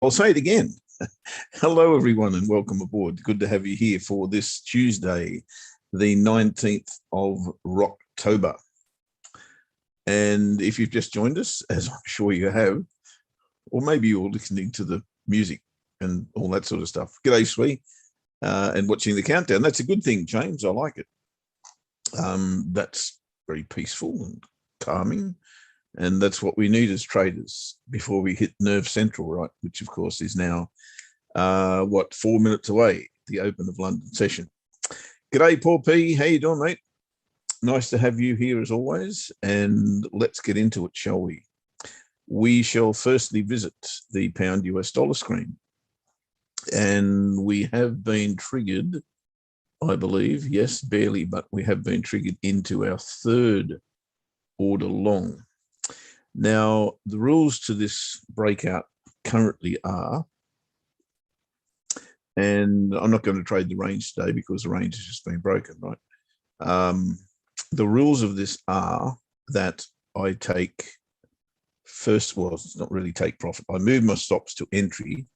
I'll say it again. Hello, everyone, and welcome aboard. Good to have you here for this Tuesday, the 19th of October. And if you've just joined us, as I'm sure you have, or maybe you're listening to the music and all that sort of stuff. G'day, Swee, and watching the countdown. That's a good thing, James. I like it. That's very peaceful and calming. And that's what we need as traders before we hit Nerve Central, right? Which, of course, is now, 4 minutes away, the Open of London session. G'day, Paul P. How you doing, mate? Nice to have you here as always. And let's get into it, shall we? We shall firstly visit the pound US dollar screen. And we have been triggered, I believe, yes, barely, but we have been triggered into our third order long. Now, the rules to this breakout currently are, and I'm not going to trade the range today because the range has just been broken, right? The rules of this are that I take first, well, it's not really take profit. I move my stops to entry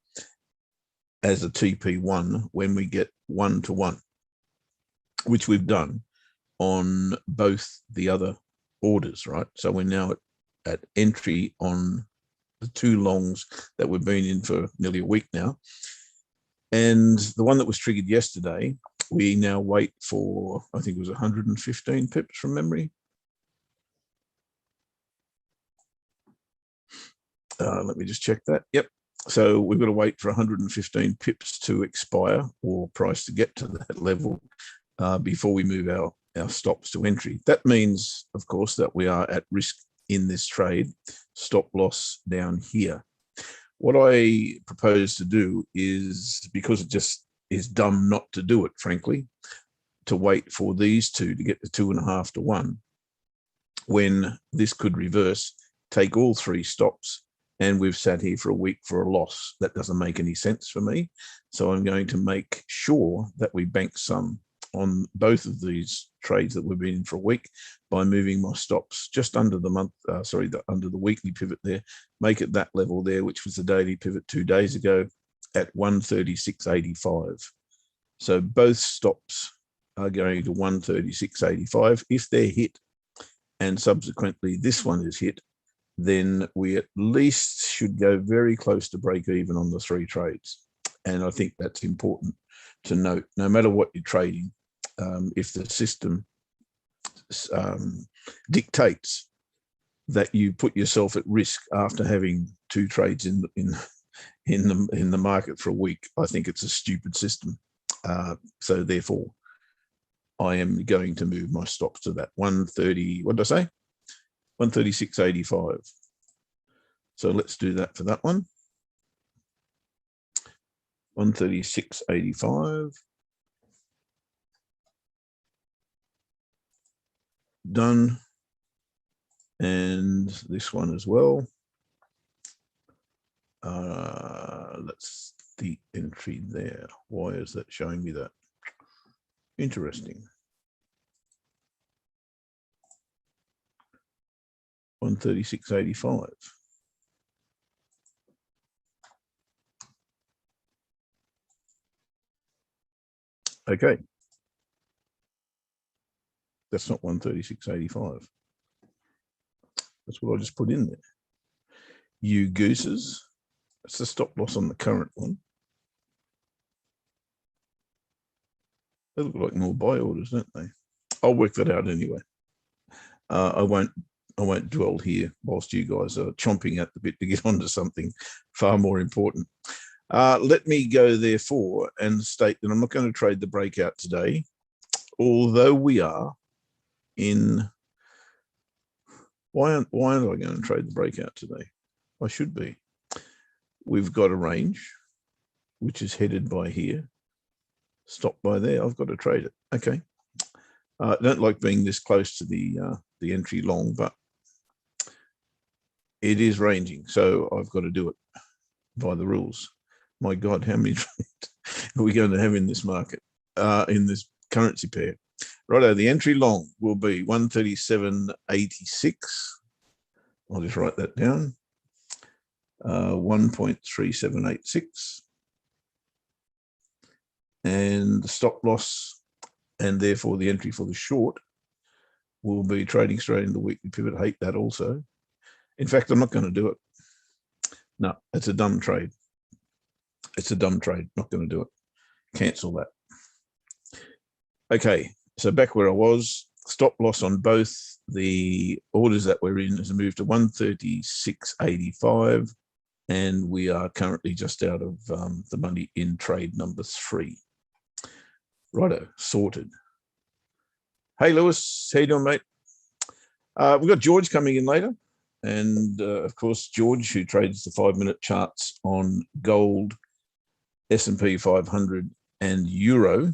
as a TP1 when we get 1-to-1, which we've done on both the other orders, right? So we're now at entry on the two longs that we've been in for nearly a week now. And the one that was triggered yesterday, we now wait for, I think it was 115 pips from memory. Let me just check that. Yep. So we've got to wait for 115 pips to expire or price to get to that level before we move our stops to entry. That means, of course, that we are at risk in this trade, stop loss down here. What I propose to do is, because it just is dumb not to do it, frankly, to wait for these two to get to 2.5-to-1, when this could reverse, take all three stops, and we've sat here for a week for a loss. That doesn't make any sense for me. So I'm going to make sure that we bank some on both of these trades that we've been in for a week by moving my stops just under the month, under the weekly pivot there, make it that level there, which was the daily pivot 2 days ago at 136.85. So both stops are going to 136.85. If they're hit and subsequently this one is hit, then we at least should go very close to break even on the three trades. And I think that's important to note. No matter what you're trading, if the system dictates that you put yourself at risk after having two trades in the market for a week, I think it's a stupid system. So therefore, I am going to move my stops to that 130. What did I say? 136.85. So let's do that for that one. 136.85. Done. And this one as well. That's the entry there. Why is that showing me that? Interesting. 136.85. Okay. That's not 136.85. That's what I just put in there. You gooses. That's the stop loss on the current one. They look like more buy orders, don't they? I'll work that out anyway. I won't dwell here whilst you guys are chomping at the bit to get onto something far more important. Let me go therefore and state that I'm not going to trade the breakout today, although we are in. Why aren't I going to trade the breakout today? I should be. We've got a range, which is headed by here. Stop by there. I've got to trade it. Okay. I don't like being this close to the entry long, but it is ranging, so I've got to do it by the rules. My God, how many trades are we going to have in this market, in this currency pair? Righto, the entry long will be 137.86. I'll just write that down. 1.3786. And the stop loss, and therefore the entry for the short, will be trading straight into the weekly pivot. Hate that also. In fact, I'm not going to do it. No, it's a dumb trade. It's a dumb trade. Not going to do it. Cancel that. Okay, so back where I was, stop loss on both the orders that we're in has moved to 136.85, and we are currently just out of the money in trade number 3. Righto, sorted. Hey, Lewis, how you doing, mate? We've got George coming in later. And, of course, George, who trades the 5-minute charts on gold, S&P 500 and Euro.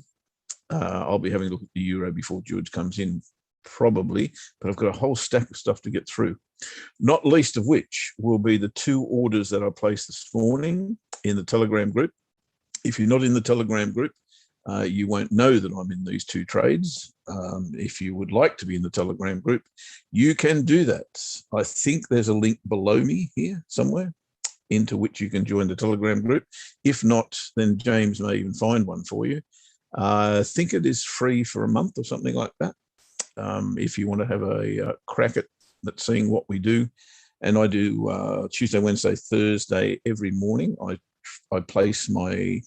I'll be having a look at the Euro before George comes in, probably. But I've got a whole stack of stuff to get through, not least of which will be the 2 orders that I placed this morning in the Telegram group. If you're not in the Telegram group, you won't know that I'm in these 2 trades. If you would like to be in the Telegram group, you can do that. I think there's a link below me here somewhere into which you can join the Telegram group. If not, then James may even find one for you. I think it is free for a month or something like that. If you want to have a crack at seeing what we do. And I do Tuesday, Wednesday, Thursday every morning. I place my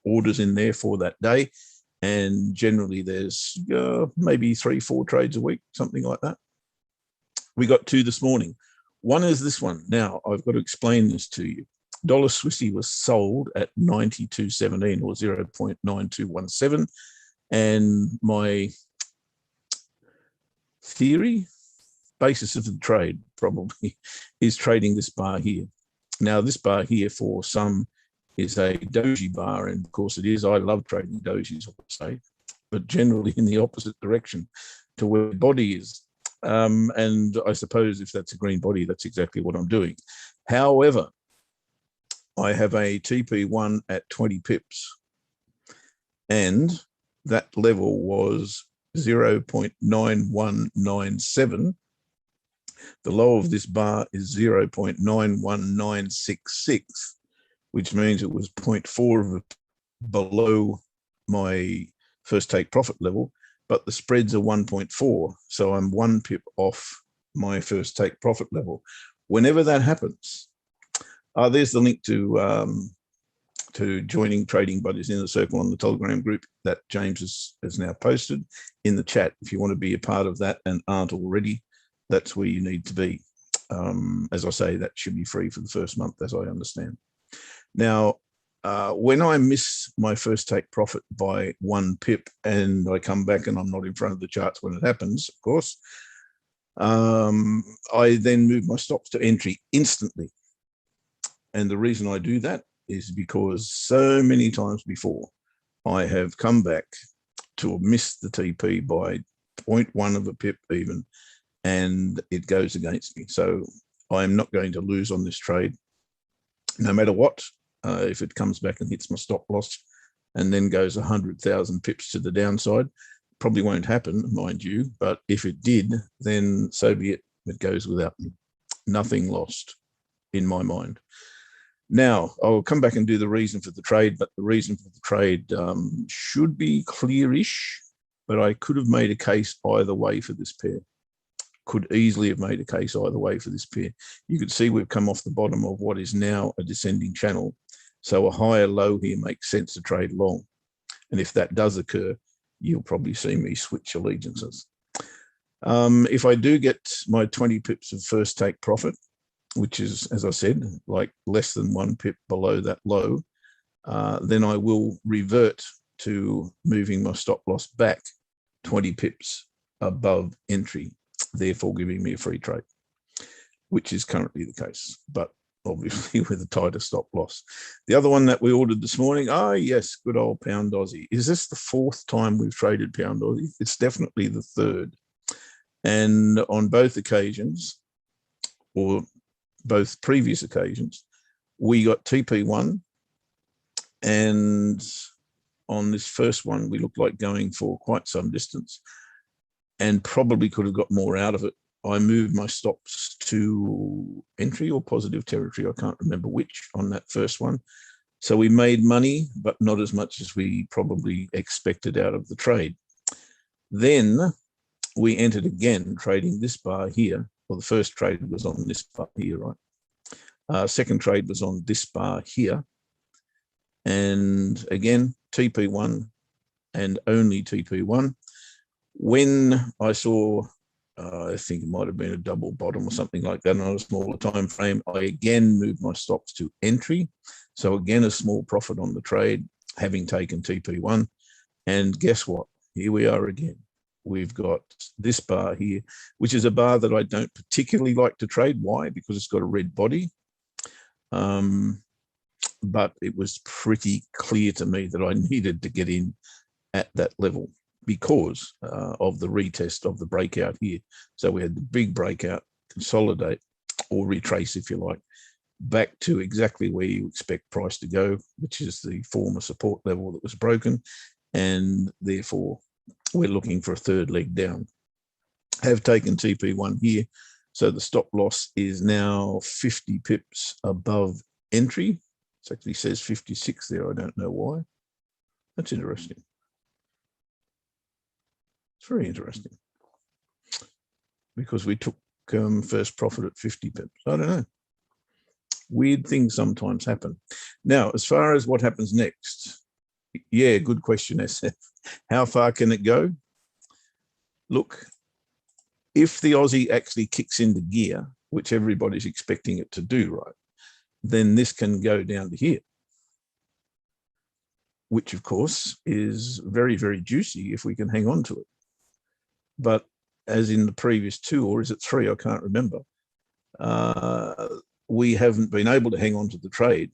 orders in there for that day, and generally there's maybe 3-4 trades a week, something like that. We got 2 this morning. One is this one. Now I've got to explain this to you. Dollar Swissy was sold at 92.17 or 0.9217, and my theory, basis of the trade probably, is trading this bar here. Now this bar here for some is a doji bar, and of course it is. I love trading dojis, I would say, but generally in the opposite direction to where the body is. And I suppose if that's a green body, that's exactly what I'm doing. However, I have a TP1 at 20 pips, and that level was 0.9197. The low of this bar is 0.91966. which means it was 0.4 below my first take profit level, but the spreads are 1.4. So I'm 1 pip off my first take profit level. Whenever that happens, there's the link to joining Trading Buddies in the Circle on the Telegram group that James has now posted in the chat. If you want to be a part of that and aren't already, that's where you need to be. As I say, that should be free for the first month, as I understand. Now, when I miss my first take profit by 1 pip and I come back and I'm not in front of the charts when it happens, of course, I then move my stops to entry instantly. And the reason I do that is because so many times before I have come back to have missed the TP by 0.1 of a pip even, and it goes against me. So I'm not going to lose on this trade no matter what. If it comes back and hits my stop loss and then goes 100,000 pips to the downside, probably won't happen, mind you, but if it did, then so be it. It goes without me. Nothing lost in my mind. Now, I'll come back and do the reason for the trade, but the reason for the trade should be clearish, but I could have made a case either way for this pair. Could easily have made a case either way for this pair. You could see we've come off the bottom of what is now a descending channel. So a higher low here makes sense to trade long. And if that does occur, you'll probably see me switch allegiances. If I do get my 20 pips of first take profit, which is, as I said, like less than 1 pip below that low, then I will revert to moving my stop loss back 20 pips above entry, therefore giving me a free trade, which is currently the case, but obviously with a tighter stop loss. The other one that we ordered this morning, yes, good old pound Aussie. Is this the 4th time we've traded pound Aussie? It's definitely the 3rd. And on both occasions, or both previous occasions, we got TP1, and on this first one, we looked like going for quite some distance and probably could have got more out of it I moved my stops to entry or positive territory. I can't remember which on that first one. So we made money, but not as much as we probably expected out of the trade. Then we entered again, trading this bar here. Well, the first trade was on this bar here, right? Second trade was on this bar here. And again, TP1 and only TP1. When I saw, I think it might have been a double bottom or something like that on a smaller time frame, I again moved my stops to entry. So again, a small profit on the trade, having taken TP1. And guess what? Here we are again. We've got this bar here, which is a bar that I don't particularly like to trade. Why? Because it's got a red body. But it was pretty clear to me that I needed to get in at that level because of the retest of the breakout here. So we had the big breakout, consolidate or retrace, if you like, back to exactly where you expect price to go, which is the former support level that was broken. And therefore, we're looking for a third leg down. Have taken TP1 here. So the stop loss is now 50 pips above entry. It actually says 56 there. I don't know why. That's interesting. It's very interesting because we took first profit at 50 pips. I don't know. Weird things sometimes happen. Now, as far as what happens next, yeah, good question, SF. How far can it go? Look, if the Aussie actually kicks into gear, which everybody's expecting it to do, right, then this can go down to here, which of course is very, very juicy if we can hang on to it. But as in the previous two, or is it three? I can't remember. We haven't been able to hang on to the trade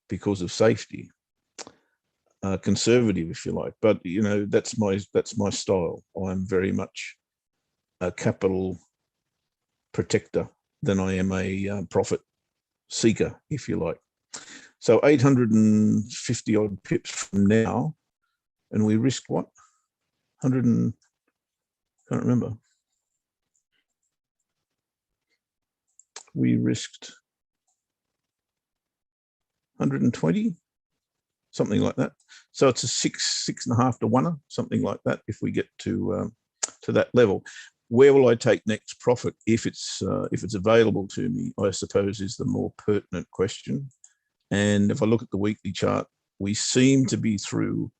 because of safety, conservative, if you like. But you know, that's my style. I'm very much a capital protector than I am a profit seeker, if you like. So 850 odd pips from now, and we risked what? 100 and can't remember. We risked 120, something like that. So it's a 6.5 to 1, something like that. If we get to that level, where will I take next profit if it's available to me? I suppose is the more pertinent question. And if I look at the weekly chart, we seem to be through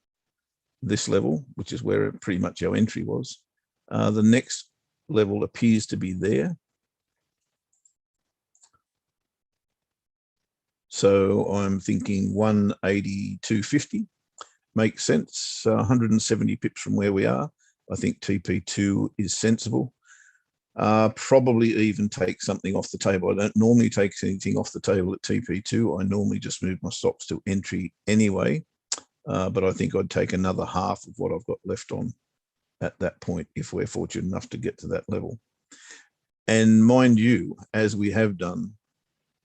this level, which is where pretty much our entry was. The next level appears to be there. So I'm thinking 182.50 makes sense. 170 pips from where we are. I think TP2 is sensible. Probably even take something off the table. I don't normally take anything off the table at TP2. I normally just move my stops to entry anyway. But I think I'd take another half of what I've got left on at that point if we're fortunate enough to get to that level. And mind you, as we have done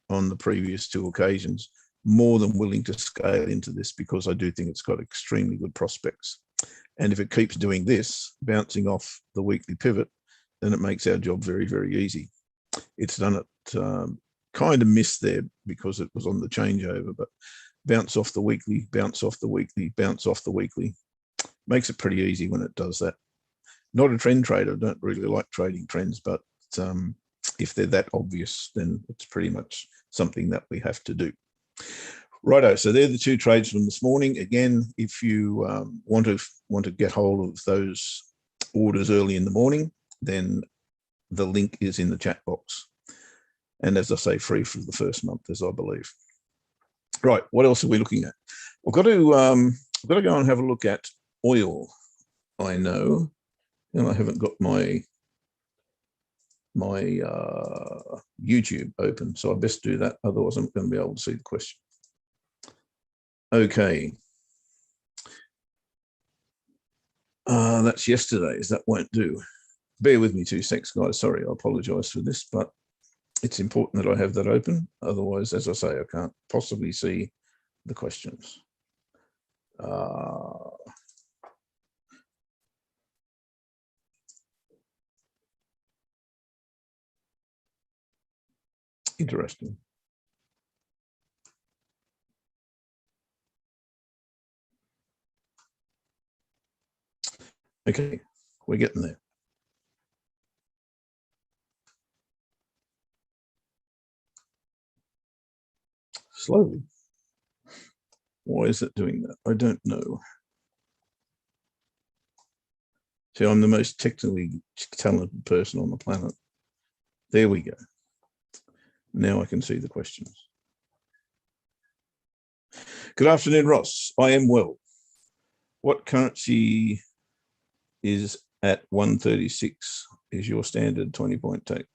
on the previous two occasions, more than willing to scale into this because I do think it's got extremely good prospects. And if it keeps doing this, bouncing off the weekly pivot, then it makes our job very, very easy. It's done it, kind of missed there because it was on the changeover, but bounce off the weekly, bounce off the weekly, bounce off the weekly. Makes it pretty easy when it does that. Not a trend trader. I don't really like trading trends, but if they're that obvious, then it's pretty much something that we have to do. Righto, so they're the two trades from this morning. Again, if you want to get hold of those orders early in the morning, then the link is in the chat box. And as I say, free for the first month, as I believe. Right, what else are we looking at? We've got to go and have a look at oil. I know, and I haven't got my YouTube open, so I best do that. Otherwise, I'm not going to be able to see the question. Okay. That's yesterday's. That won't do. Bear with me 2 seconds, guys. Sorry, I apologize for this, but it's important that I have that open. Otherwise, as I say, I can't possibly see the questions. Interesting. Okay, we're getting there. Slowly. Why is it doing that? I don't know. See, I'm the most technically talented person on the planet. There we go. Now I can see the questions. Good afternoon, Ross. I am well. What currency is at 136 is your standard 20-point take?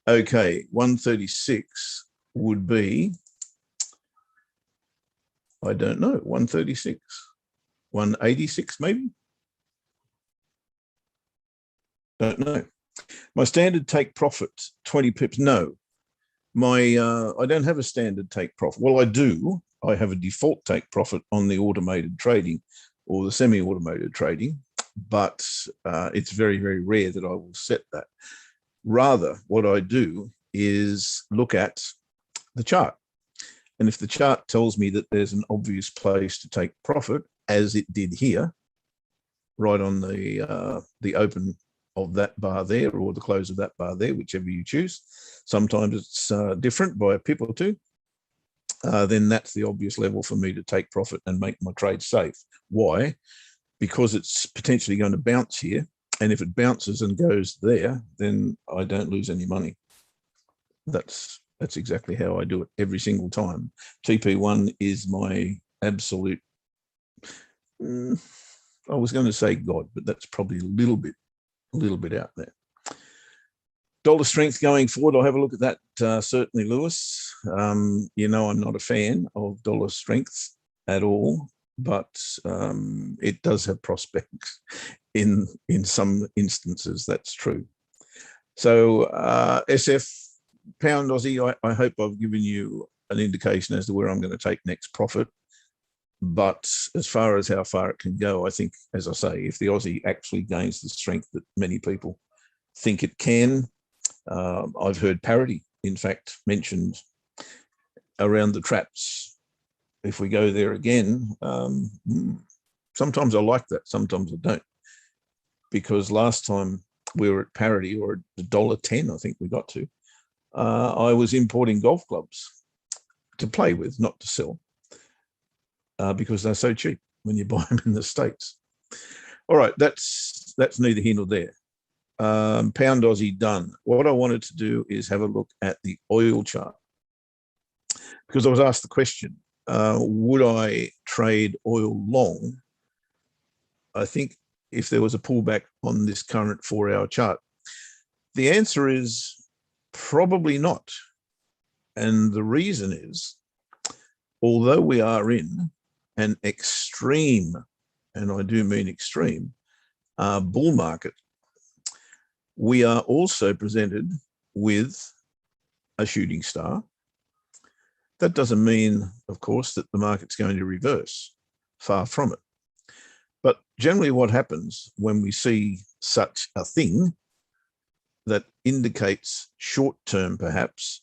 Okay, 136 would be, I don't know, 136, 186 maybe? Don't know. My standard take profit, 20 pips. No, I don't have a standard take profit. Well, I do. I have a default take profit on the automated trading or the semi-automated trading, but it's very, very rare that I will set that. Rather, what I do is look at the chart. And if the chart tells me that there's an obvious place to take profit, as it did here, right on the open of that bar there or the close of that bar there, whichever you choose. Sometimes it's different by a pip or two. Then that's the obvious level for me to take profit and make my trade safe. Why? Because it's potentially going to bounce here. And if it bounces and goes there, then I don't lose any money. That's exactly how I do it every single time. TP1 is my absolute, I was going to say God, but that's probably a little bit out there. Dollar strength going forward, I'll have a look at that, certainly, Lewis. You know, I'm not a fan of dollar strength at all, but it does have prospects in some instances, that's true. So SF, pound Aussie, I hope I've given you an indication as to where I'm going to take next profit. But as far as how far it can go, I think, as I say, if the Aussie actually gains the strength that many people think it can, I've heard parity, in fact, mentioned around the traps. If we go there again, sometimes I like that, sometimes I don't. Because last time we were at parity, or $1.10, I think we got to, I was importing golf clubs to play with, not to sell. Because they're so cheap when you buy them in the States. All right, that's neither here nor there. Pound Aussie done. What I wanted to do is have a look at the oil chart, because I was asked the question, would I trade oil long? I think if there was a pullback on this current 4-hour chart, the answer is probably not. And the reason is, although we are in an extreme, and I do mean extreme, bull market, we are also presented with a shooting star. That doesn't mean, of course, that the market's going to reverse. Far from it. But generally what happens when we see such a thing that indicates short-term perhaps,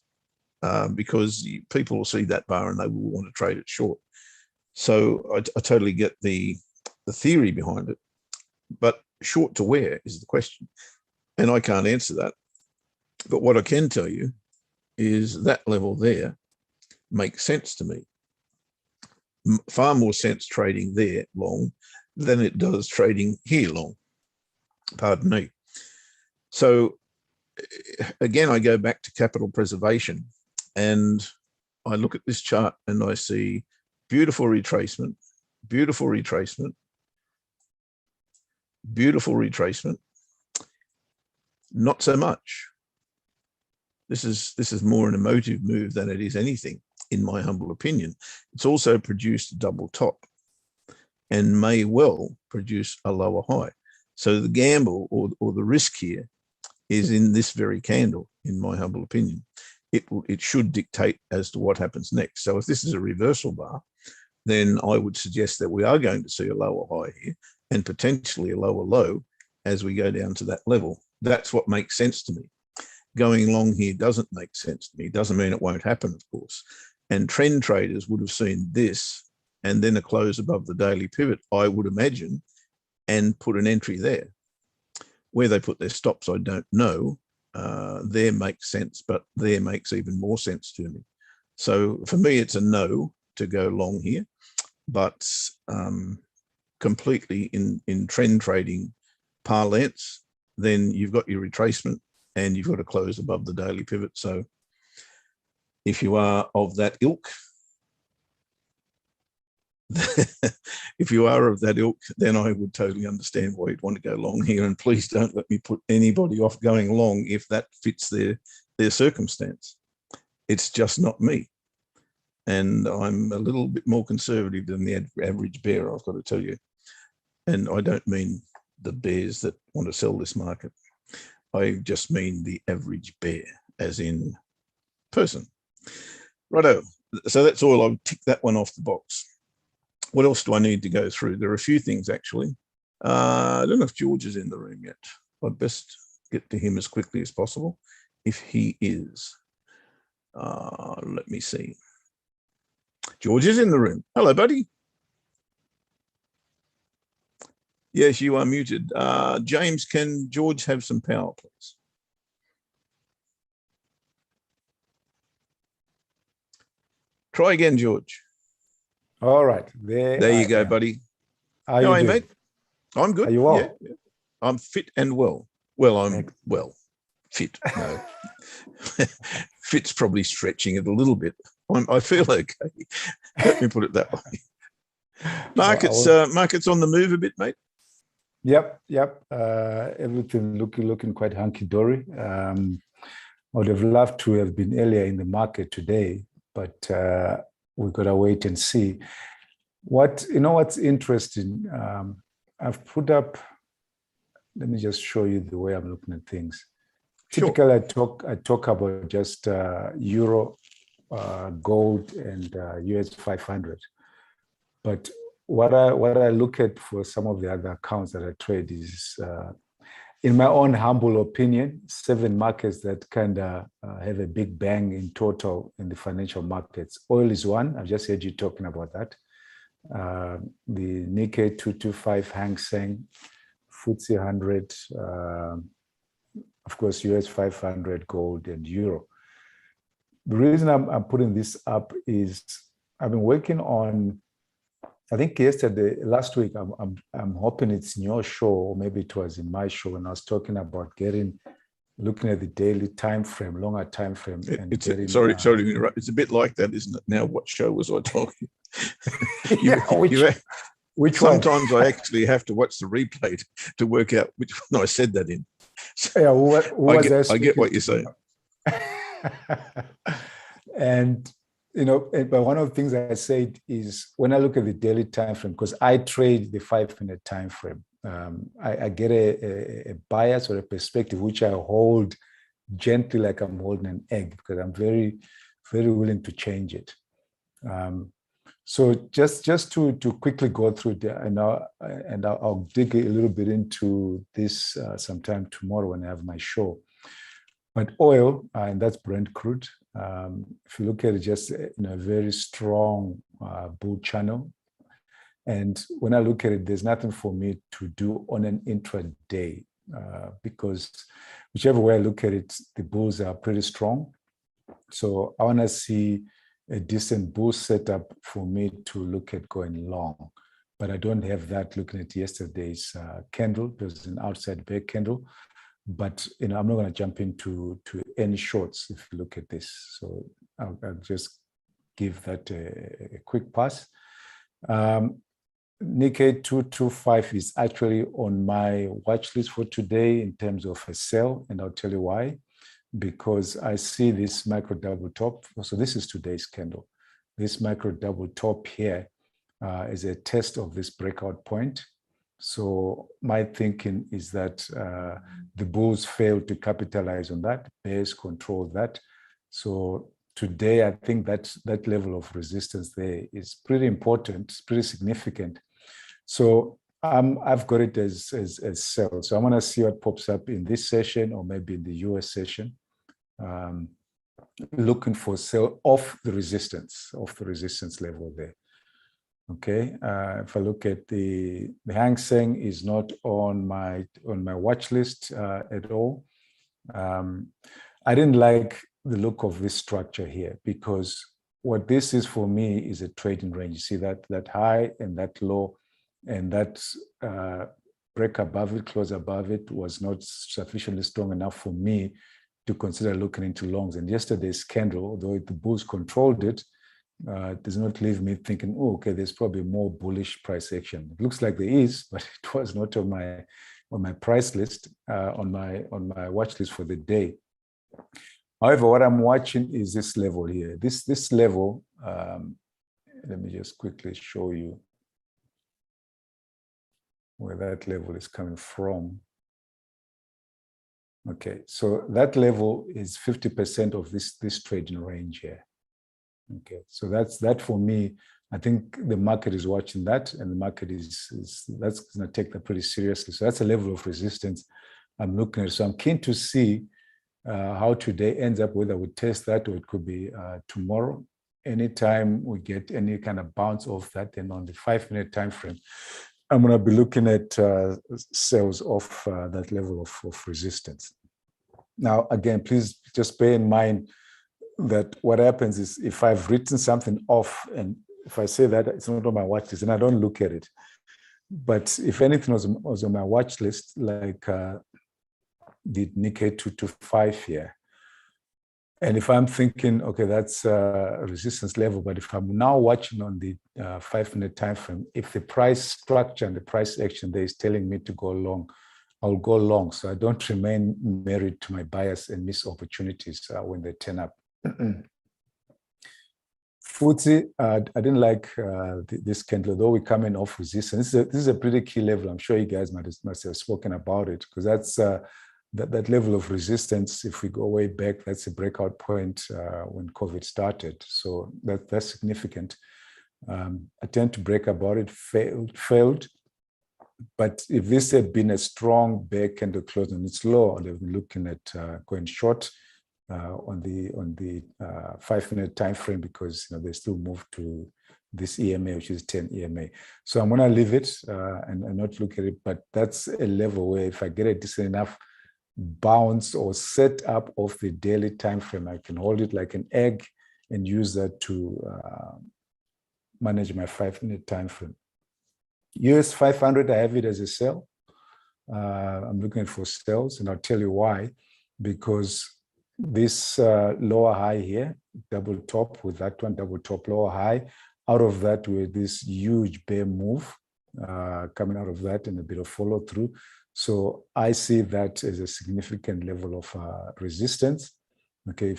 because people will see that bar and they will want to trade it short. So I totally get the theory behind it, but short to where is the question. And I can't answer that. But what I can tell you is that level there makes sense to me. Far more sense trading there long than it does trading here long. Pardon me. So again, I go back to capital preservation, and I look at this chart and I see beautiful retracement, beautiful retracement, beautiful retracement. Not so much. This is more an emotive move than it is anything, in my humble opinion. It's also produced a double top and may well produce a lower high. So the gamble or the risk here is in this very candle, in my humble opinion. It should dictate as to what happens next. So if this is a reversal bar, then I would suggest that we are going to see a lower high here and potentially a lower low as we go down to that level. That's what makes sense to me. going long here doesn't make sense to me. Doesn't mean it won't happen, of course. And trend traders would have seen this and then a close above the daily pivot, I would imagine, and put an entry there. Where they put their stops, I don't know. There makes sense, but there makes even more sense to me. So for me, it's a no to go long here, but completely in trend trading parlance, then you've got your retracement and you've got to close above the daily pivot. So if you are of that ilk, if you are of that ilk, then I would totally understand why you'd want to go long here. And please don't let me put anybody off going long if that fits their circumstance. It's just not me. And I'm a little bit more conservative than the average bear, I've got to tell you. And I don't mean the bears that want to sell this market. I just mean the average bear, as in person. Righto. So that's all. I'll tick that one off the box. What else do I need to go through? There are a few things, actually. I don't know if George is in the room yet. I'd best get to him as quickly as possible, if he is. Let me see. George is in the room. Hello, buddy. Yes, you are muted. James, can George have some power, please? Try again, George. All right. There you go, buddy. How are you, mate? I'm good. Are you well? Yeah. I'm fit and well. Well, I'm well. Fit. No. Fit's probably stretching it a little bit. I feel okay. Let me put it that way. Markets on the move a bit, mate. Yep. Everything looking quite hunky-dory. I would have loved to have been earlier in the market today, but we've got to wait and see. What's interesting, I've put up, let me just show you the way I'm looking at things. Sure. Typically, I talk about just euro, gold, and US 500. But what I look at for some of the other accounts that I trade is, in my own humble opinion, 7 markets that kind of have a big bang in total in the financial markets. Oil is one. I've just heard you talking about that. The Nikkei 225, Hang Seng, FTSE 100, of course, US 500, gold, and euro. The reason I'm putting this up is I've been working on, I think last week, I'm hoping it's in your show, or maybe it was in my show, and I was talking about looking at the daily time frame, longer time frame. Sorry to interrupt. It's a bit like that, isn't it? Now, what show was I talking? Which sometimes I actually have to watch the replay to work out which one I said that in. So yeah, I get what you're saying. And but one of the things I said is when I look at the daily time frame, because I trade the 5-minute time frame, I get a bias or a perspective which I hold gently, like I'm holding an egg, because I'm very, very willing to change it. So just to quickly go through and I'll dig a little bit into this sometime tomorrow when I have my show. But oil, and that's Brent crude. If you look at it, just in a very strong bull channel. And when I look at it, there's nothing for me to do on an intraday because whichever way I look at it, the bulls are pretty strong. So I want to see a decent bull setup for me to look at going long. But I don't have that looking at yesterday's candle. It was an outside bear candle. But I'm not going to jump into any shorts if you look at this. So I'll just give that a quick pass. Nikkei 225 is actually on my watch list for today in terms of a sell, and I'll tell you why. Because I see this micro double top. So this is today's candle. This micro double top here is a test of this breakout point. So my thinking is that the bulls failed to capitalize on that. Bears control that. So today, I think that level of resistance there is pretty important, pretty significant. So I've got it as sell. So I'm going to see what pops up in this session or maybe in the US session. looking for sell off the resistance level there. Okay, if I look at the Hang Seng is not on my watch list at all. I didn't like the look of this structure here, because what this is for me is a trading range. You see that high and that low, and that break above it, close above it, was not sufficiently strong enough for me to consider looking into longs. And yesterday's candle, although the bulls controlled it, does not leave me thinking, oh, okay, there's probably more bullish price action. It looks like there is, but it was not on my price list, on my watch list for the day. However, what I'm watching is this level here. This level, let me just quickly show you where that level is coming from. Okay, so that level is 50% of this trading range here. Okay, so that for me. I think the market is watching that, and the market that's going to take that pretty seriously. So that's a level of resistance I'm looking at. So I'm keen to see how today ends up, whether we test that or it could be tomorrow. Anytime we get any kind of bounce off that, then on the 5-minute time frame, I'm going to be looking at sales off that level of resistance. Now, again, please just bear in mind that what happens is, if I've written something off, and if I say that it's not on my watch list, and I don't look at it, but if anything was on my watch list, like the Nikkei 225 here, and if I'm thinking, okay, that's a resistance level, but if I'm now watching on the 5-minute time frame, if the price structure and the price action there is telling me to go long, I'll go long. So I don't remain married to my bias and miss opportunities when they turn up. FTSE, I didn't like this candle, though we're coming off resistance. This is a pretty key level. I'm sure you guys must have spoken about it, because that's that level of resistance. If we go way back, that's a breakout point when COVID started. So that's significant. Attempt to break above it, failed. But if this had been a strong bear candle close on its low, I'd have been looking at going short on the 5-minute time frame, because they still move to this EMA, which is 10 EMA. So I'm going to leave it and not look at it. But that's a level where if I get a decent enough bounce or set up of the daily time frame, I can hold it like an egg and use that to manage my 5-minute time frame. US 500, I have it as a sell. I'm looking for sales, and I'll tell you why. Because this lower high here, double top with that one, double top, lower high, out of that with this huge bear move coming out of that, and a bit of follow through. So I see that as a significant level of resistance. Okay,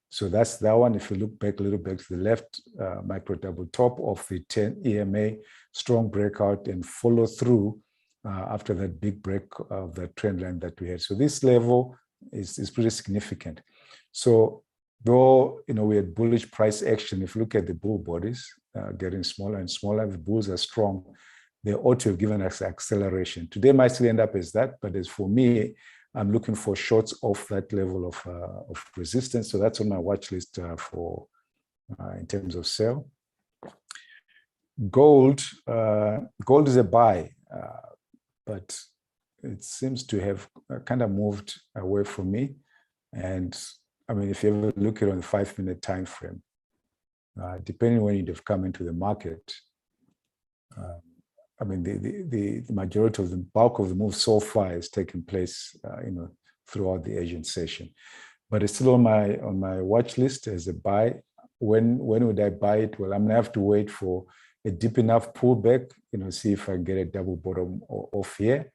so that's that one. If you look back a little bit to the left, micro double top of the 10 EMA, strong breakout and follow through after that big break of the trend line that we had. So this level is pretty significant. So though we had bullish price action, if you look at the bull bodies getting smaller and smaller, the bulls are strong. They ought to have given us acceleration. Today might still end up as that, but as for me, I'm looking for shorts off that level of resistance. So that's on my watch list for in terms of sell. Gold is a buy, but it seems to have kind of moved away from me. And I mean, if you ever look at it on the 5-minute time frame, depending when you'd have come into the market, I mean, the majority of the bulk of the move so far has taken place, throughout the Asian session. But it's still on my watch list as a buy. When would I buy it? Well, I'm gonna have to wait for a deep enough pullback, see if I can get a double bottom off here.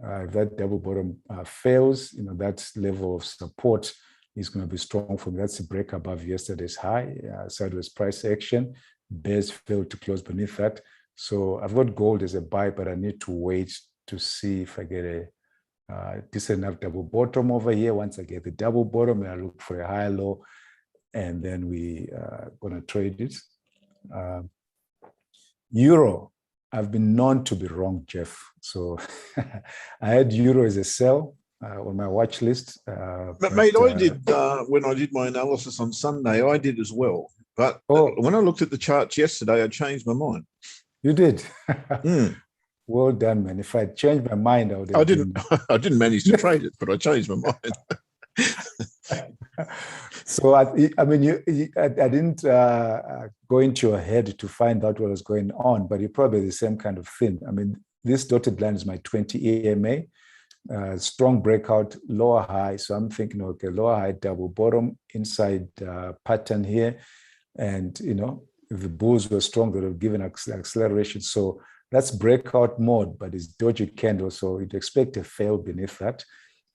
If that double bottom fails, that level of support is going to be strong for me. That's a break above yesterday's high, sideways price action. Bears failed to close beneath that. So I've got gold as a buy, but I need to wait to see if I get a decent enough double bottom over here. Once I get the double bottom, I look for a higher low, and then we going to trade it. Euro, I've been known to be wrong, Jeff. So I had euro as a sell. on my watch list. But mate, I did when I did my analysis on Sunday, I did as well. But when I looked at the charts yesterday, I changed my mind. You did. Mm. Well done, man. If I changed my mind, I would have I didn't. I didn't manage to trade it, but I changed my mind. So I mean, I didn't go into your head to find out what was going on, but you probably the same kind of thing. I mean, this dotted line is my 20 EMA, strong breakout, lower high. So I'm thinking, okay, lower high, double bottom, inside pattern here, and if the bulls were strong, they would have given acceleration. So that's breakout mode, but it's dodgy candle, so you'd expect a fail beneath that.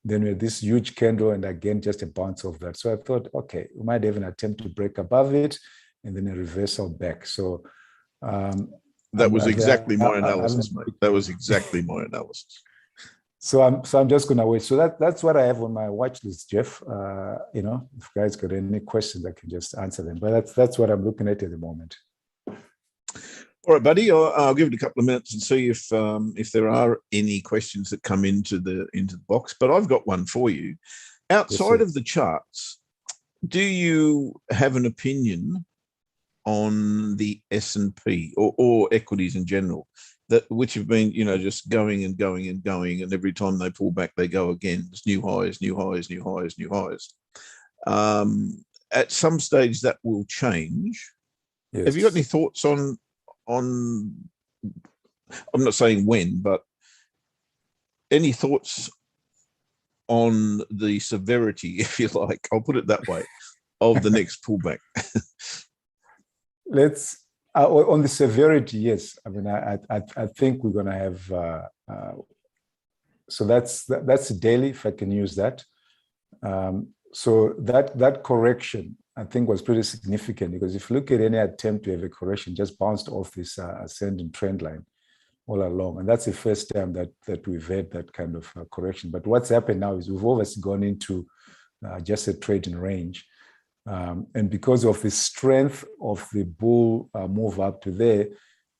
Then we had this huge candle, and again, just a bounce off that. So I thought, okay, we might have an attempt to break above it, and then a reversal back. So that was exactly my analysis, mate. That was exactly my analysis. So I'm just gonna wait. So that's what I have on my watch list, Jeff. If guys got any questions, I can just answer them. But that's what I'm looking at the moment. All right, buddy. I'll give it a couple of minutes and see if there are any questions that come into the box. But I've got one for you. Outside of the charts, do you have an opinion on the S&P or equities in general, which have been just going and going and going, and every time they pull back, they go again. There's new highs, new highs, new highs, new highs. At some stage, that will change. Yes. Have you got any thoughts on? I'm not saying when, but any thoughts on the severity, if you like, I'll put it that way, of the next pullback? Let's on the severity, yes. I mean, I think we're going to have. So that's daily, if I can use that. So that correction, I think, was pretty significant, because if you look at any attempt to have a correction, just bounced off this ascending trend line all along, and that's the first time that we've had that kind of correction. But what's happened now is we've obviously gone into just a trading range, and because of the strength of the bull move up to there,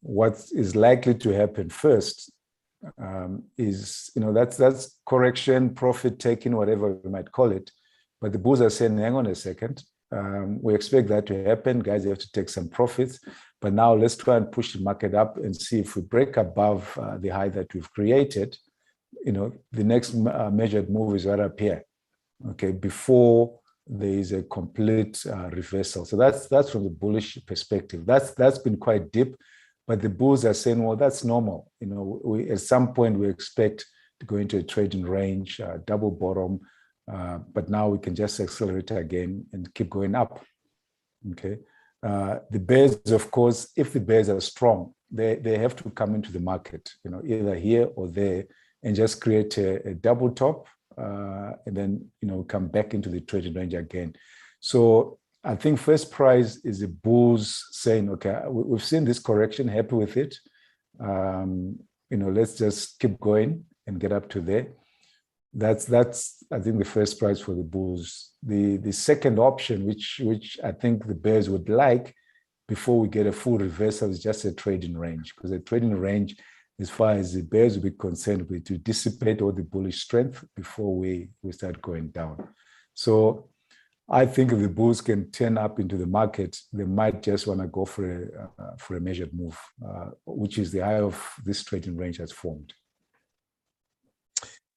what is likely to happen first is that's correction, profit taking, whatever we might call it. But the bulls are saying, hang on a second. We expect that to happen. Guys, you have to take some profits. But now let's try and push the market up and see if we break above the high that we've created. The next measured move is right up here, okay, before there is a complete reversal. So that's from the bullish perspective. That's been quite deep, but the bulls are saying, well, that's normal. We at some point we expect to go into a trading range, double bottom. But now we can just accelerate again and keep going up. Okay. The bears, of course, if the bears are strong, they have to come into the market, either here or there, and just create a double top, and then come back into the trading range again. So I think first prize is the bulls saying, okay, we've seen this correction, happy with it. Let's just keep going and get up to there. That's I think the first prize for the bulls. The second option, which I think the bears would like before we get a full reversal, is just a trading range, because a trading range, as far as the bears will be concerned, will to dissipate all the bullish strength before we start going down. So I think if the bulls can turn up into the market, they might just want to go for a measured move, which is the high of this trading range has formed.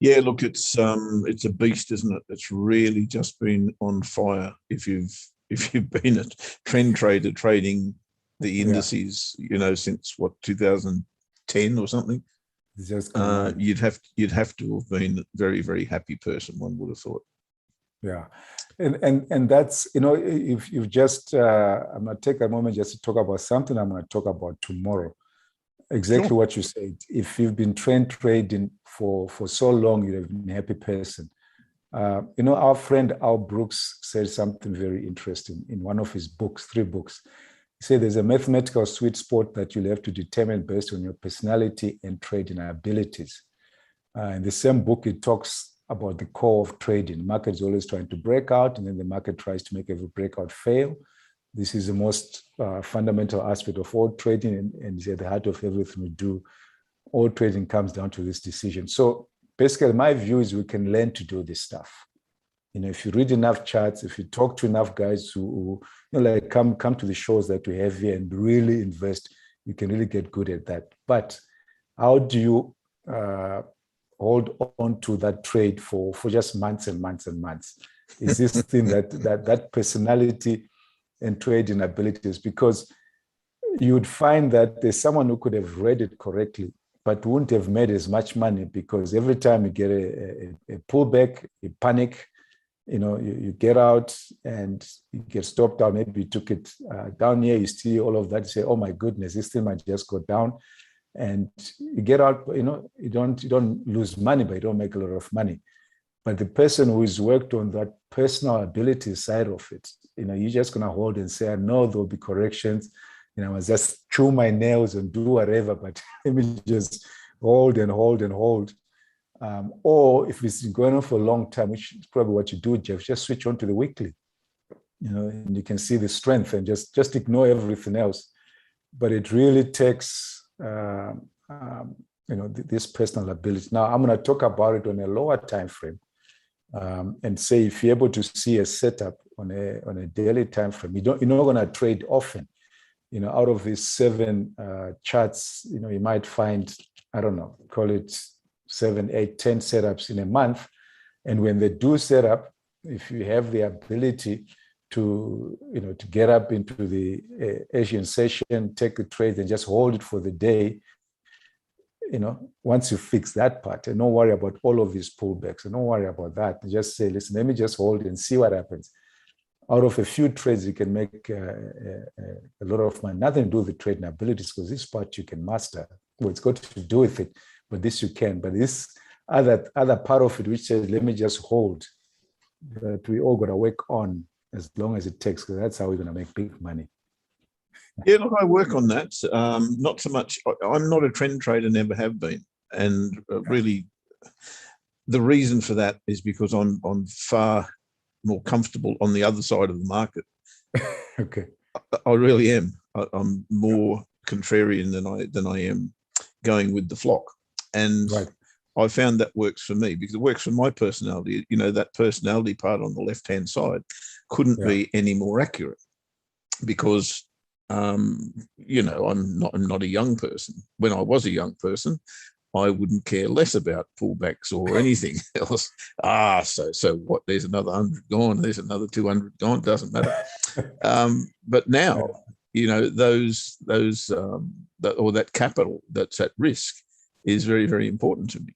Yeah, look, it's a beast, isn't it? It's really just been on fire. If you've been a trend trader trading the indices, since 2010 or something, you'd have to have been a very, very happy person, one would have thought. Yeah, and that's if you've just I'm gonna take a moment just to talk about something I'm gonna talk about tomorrow. Exactly sure. What you said. If you've been trend trading for so long, you've been a happy person. Our friend Al Brooks said something very interesting in one of his books, 3 books. He said there's a mathematical sweet spot that you'll have to determine based on your personality and trading abilities. In the same book, it talks about the core of trading. The market is always trying to break out, and then the market tries to make every breakout fail. This is the most fundamental aspect of all trading, and is at the heart of everything we do. All trading comes down to this decision. So basically my view is we can learn to do this stuff. If you read enough charts, if you talk to enough guys who like come to the shows that we have here and really invest, you can really get good at that. But how do you hold on to that trade for just months and months and months? Is this thing that personality and trading abilities? Because you would find that there's someone who could have read it correctly, but wouldn't have made as much money, because every time you get a pullback, you panic, you get out and you get stopped out. Maybe you took it down here, you see all of that, you say, oh my goodness, this thing might just go down. And you get out, you don't lose money, but you don't make a lot of money. But the person who's worked on that personal ability side of it, you're just going to hold and say, I know there'll be corrections. I must just chew my nails and do whatever, but let me just hold and hold and hold. Or if it's going on for a long time, which is probably what you do, Jeff, just switch on to the weekly, and you can see the strength and just ignore everything else. But it really takes, this personal ability. Now, I'm going to talk about it on a lower time frame, and say if you're able to see a setup on a daily time frame, you're not going to trade often. Out of these 7 charts, you might find, I don't know, call it 7, 8, 10 setups in a month. And when they do set up, if you have the ability to get up into the Asian session, take the trade and just hold it for the day, once you fix that part, and don't worry about all of these pullbacks, and don't worry about that. Just say, listen, let me just hold and see what happens. Out of a few trades, you can make a lot of money. Nothing to do with the trading abilities, because this part you can master. Well, it's got to do with it, but this you can. But this other part of it, which says, let me just hold, that we all got to work on as long as it takes, because that's how we're going to make big money. Yeah, look, I work on that. Not so much. I'm not a trend trader, never have been. And really, the reason for that is because I'm far more comfortable on the other side of the market. Okay. I really am. I'm more contrarian than I am going with the flock. And right. I found that works for me, because it works for my personality. That personality part on the left-hand side couldn't be any more accurate, because I'm not a young person. When I was a young person, I wouldn't care less about pullbacks or anything else. So what? There's another 100 gone. There's another 200 gone. Doesn't matter. But now, that capital that's at risk is very, very important to me.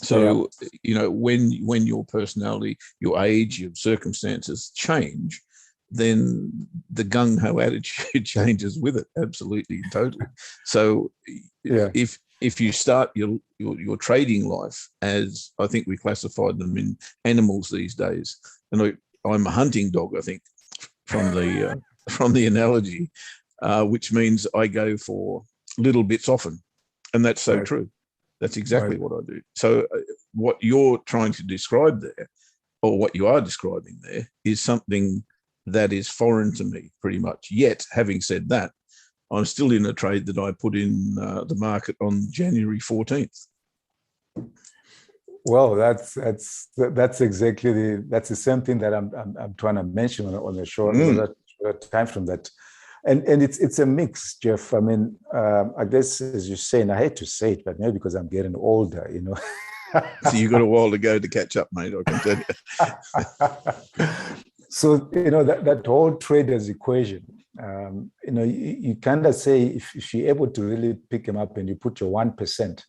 So, when your personality, your age, your circumstances change, then the gung-ho attitude changes with it. Absolutely, totally. So, if you start your trading life as, I think we classified them in animals these days, and I'm a hunting dog, I think, from the analogy, which means I go for little bits often, and that's so true. That's exactly what I do. So what you're trying to describe there, or what you are describing there, is something that is foreign to me, pretty much. Yet, having said that, I'm still in a trade that I put in the market on January 14th. Well, that's exactly that's the same thing that I'm trying to mention on the short time from that, and it's a mix, Jeff. I mean, I guess, as you say, and I hate to say it, but maybe because I'm getting older, So you got a while to go to catch up, mate, I can tell you. So that whole traders equation. You kind of say, if you're able to really pick them up and you put your 1%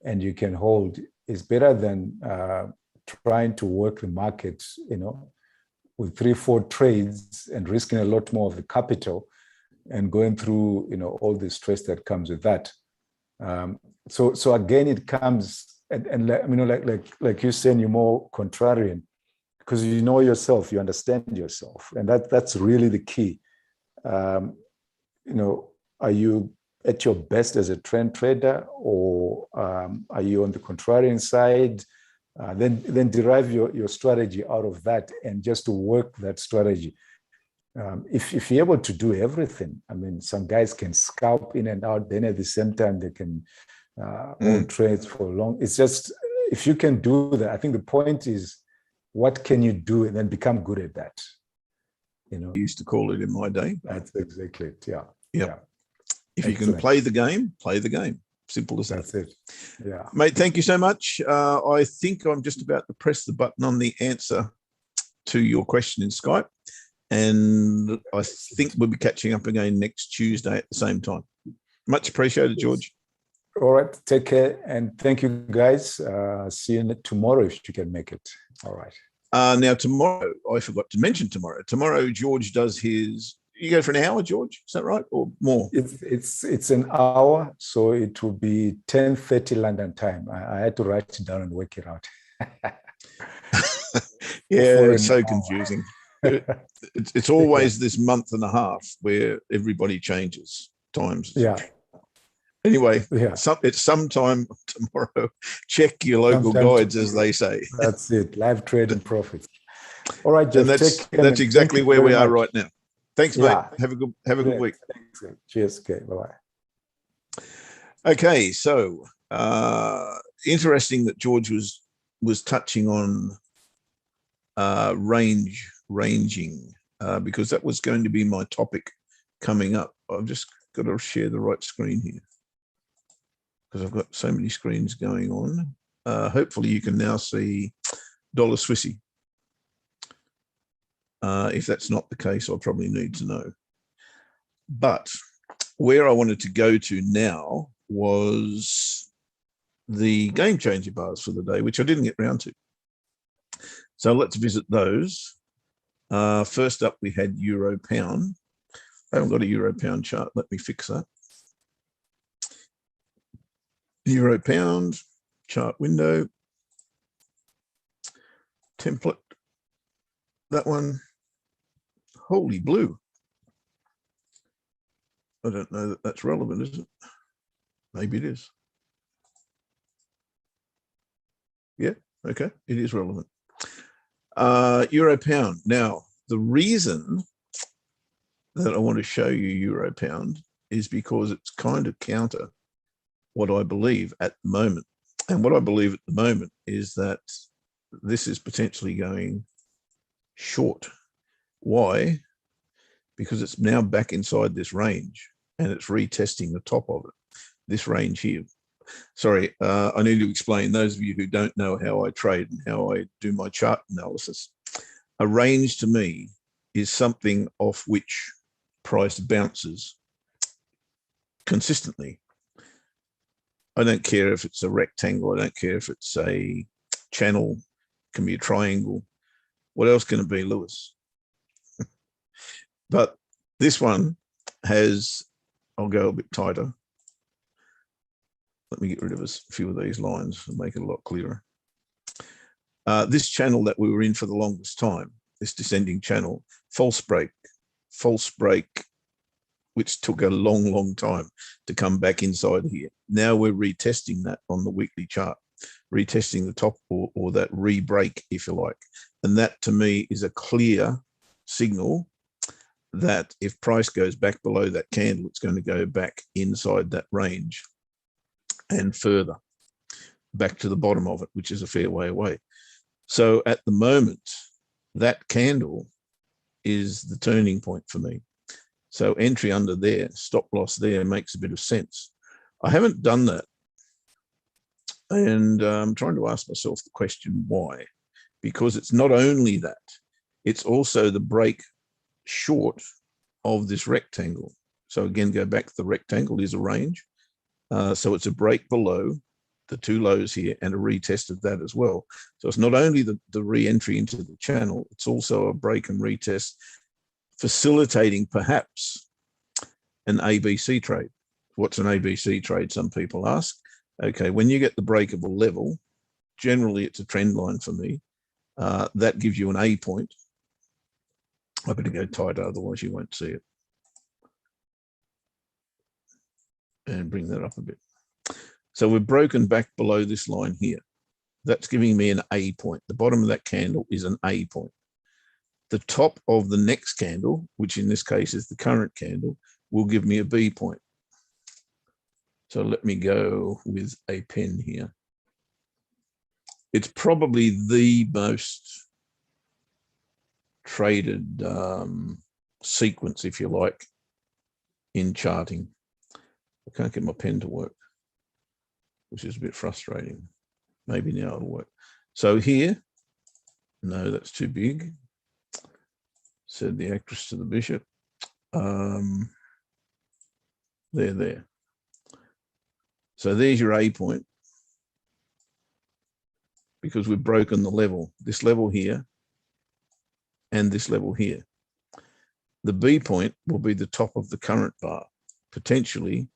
and you can hold, is better than trying to work the market, with 3-4 trades and risking a lot more of the capital and going through, all the stress that comes with that. So again, it comes, and like you're saying, you're more contrarian because you know yourself, you understand yourself, and that's really the key. Are you at your best as a trend trader, or are you on the contrarian side? Then derive your strategy out of that, and just to work that strategy. If you're able to do everything, I mean, some guys can scalp in and out, then at the same time they can hold trades for long. It's just, if you can do that, I think the point is, what can you do and then become good at that? You know, I used to call it in my day. That's exactly it. Yeah. Yep. Yeah. If you can play the game, play the game. Simple as that. That's it. Yeah. Mate, thank you so much. I think I'm just about to press the button on the answer to your question in Skype. And I think we'll be catching up again next Tuesday at the same time. Much appreciated, George. All right. Take care. And thank you, guys. See you tomorrow if you can make it. All right. Now, tomorrow, I forgot to mention tomorrow. Tomorrow, George does his... You go for an hour, George? Is that right? Or more? It's an hour, so it will be 10:30 London time. I had to write it down and work it out. Yeah, it's so confusing. It's always this month and a half where everybody changes times. Yeah. Anyway, yeah. It's sometime tomorrow. Check your local guides, as they say. That's it. Live trade and profits. All right, Jeff. And that's exactly where we are right now. Thanks, mate. Have a good week. Thanks. Cheers. Okay. Bye-bye. Okay, so interesting that George was touching on ranging because that was going to be my topic coming up. I've just got to share the right screen here because I've got so many screens going on. Hopefully you can now see dollar Swissy. If that's not the case, I'll probably need to know. But where I wanted to go to now was the game changer bars for the day, which I didn't get round to. So let's visit those. First up, we had Euro Pound. I haven't got a Euro Pound chart. Let me fix that. Euro Pound chart window. Template. That one. Holy blue. I don't know that that's relevant, is it? Maybe it is. Yeah, okay, it is relevant. Euro Pound. Now, the reason that I want to show you Euro Pound is because it's kind of counter what I believe at the moment. And what I believe at the moment is that this is potentially going short. Why? Because it's now back inside this range and it's retesting the top of it, this range here. Sorry, I need to explain, those of you who don't know how I trade and how I do my chart analysis. A range to me is something off which price bounces consistently. I don't care if it's a rectangle. I don't care if it's a channel, it can be a triangle. What else can it be, Lewis? But this one has, I'll go a bit tighter. Let me get rid of a few of these lines and make it a lot clearer. This channel that we were in for the longest time, this descending channel, false break, which took a long time to come back inside here. Now we're retesting that on the weekly chart, retesting the top or that re-break, if you like. And that to me is a clear signal that if price goes back below that candle, it's going to go back inside that range and further back to the bottom of it, which is a fair way away. So at the moment, that candle is the turning point for me. So entry under there, stop loss there makes a bit of sense. I haven't done that. And I'm trying to ask myself the question, why? Because it's not only that, it's also the break short of this rectangle. So again, go back, the rectangle is a range. So it's a break below the two lows here and a retest of that as well. So it's not only the re-entry into the channel, it's also a break and retest, facilitating perhaps an ABC trade. What's an ABC trade? Some people ask. Okay, when you get the break of a level, generally it's a trend line for me. That gives you an A point. I better go tighter, otherwise you won't see it. And bring that up a bit. So we've broken back below this line here. That's giving me an A point. The bottom of that candle is an A point. The top of the next candle, which in this case is the current candle, will give me a B point. So let me go with a pen here. It's probably the most traded sequence, if you like, in charting. I can't get my pen to work, which is a bit frustrating. Maybe now it'll work. So here, no, that's too big, said the actress to the bishop. There. So there's your A point, because we've broken the level, this level here and this level here. The B point will be the top of the current bar, potentially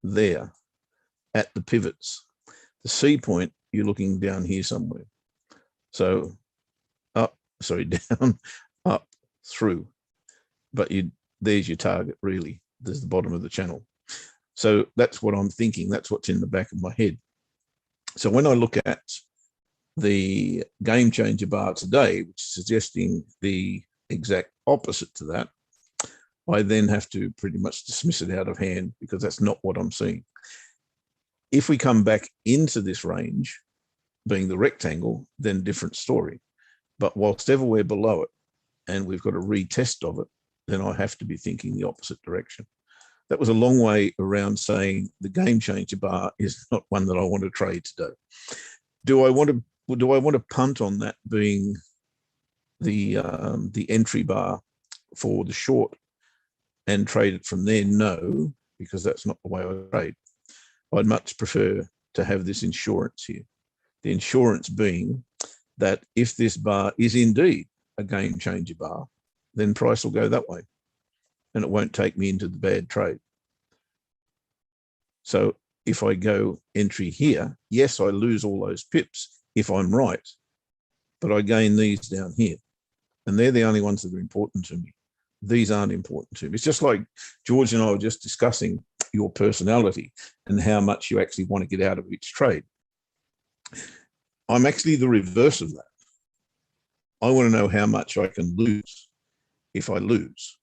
there at the pivots. The C point, you're looking down here somewhere. So down, up, through. But there's your target, really. There's the bottom of the channel. So that's what I'm thinking. That's what's in the back of my head. So when I look at the game changer bar today, which is suggesting the exact opposite to that, I then have to pretty much dismiss it out of hand, because that's not what I'm seeing. If we come back into this range, being the rectangle, then different story. But whilst ever we're below it and we've got a retest of it, then I have to be thinking the opposite direction. That was a long way around saying the game changer bar is not one that I want to trade today. Do I want to punt on that being the entry bar for the short and trade it from there? No, because that's not the way I trade. I'd much prefer to have this insurance here. The insurance being that if this bar is indeed a game changer bar, then price will go that way and it won't take me into the bad trade. So if I go entry here, yes, I lose all those pips if I'm right, but I gain these down here. And they're the only ones that are important to me. These aren't important to me. It's just like George and I were just discussing your personality and how much you actually want to get out of each trade. I'm actually the reverse of that. I want to know how much I can lose if I lose.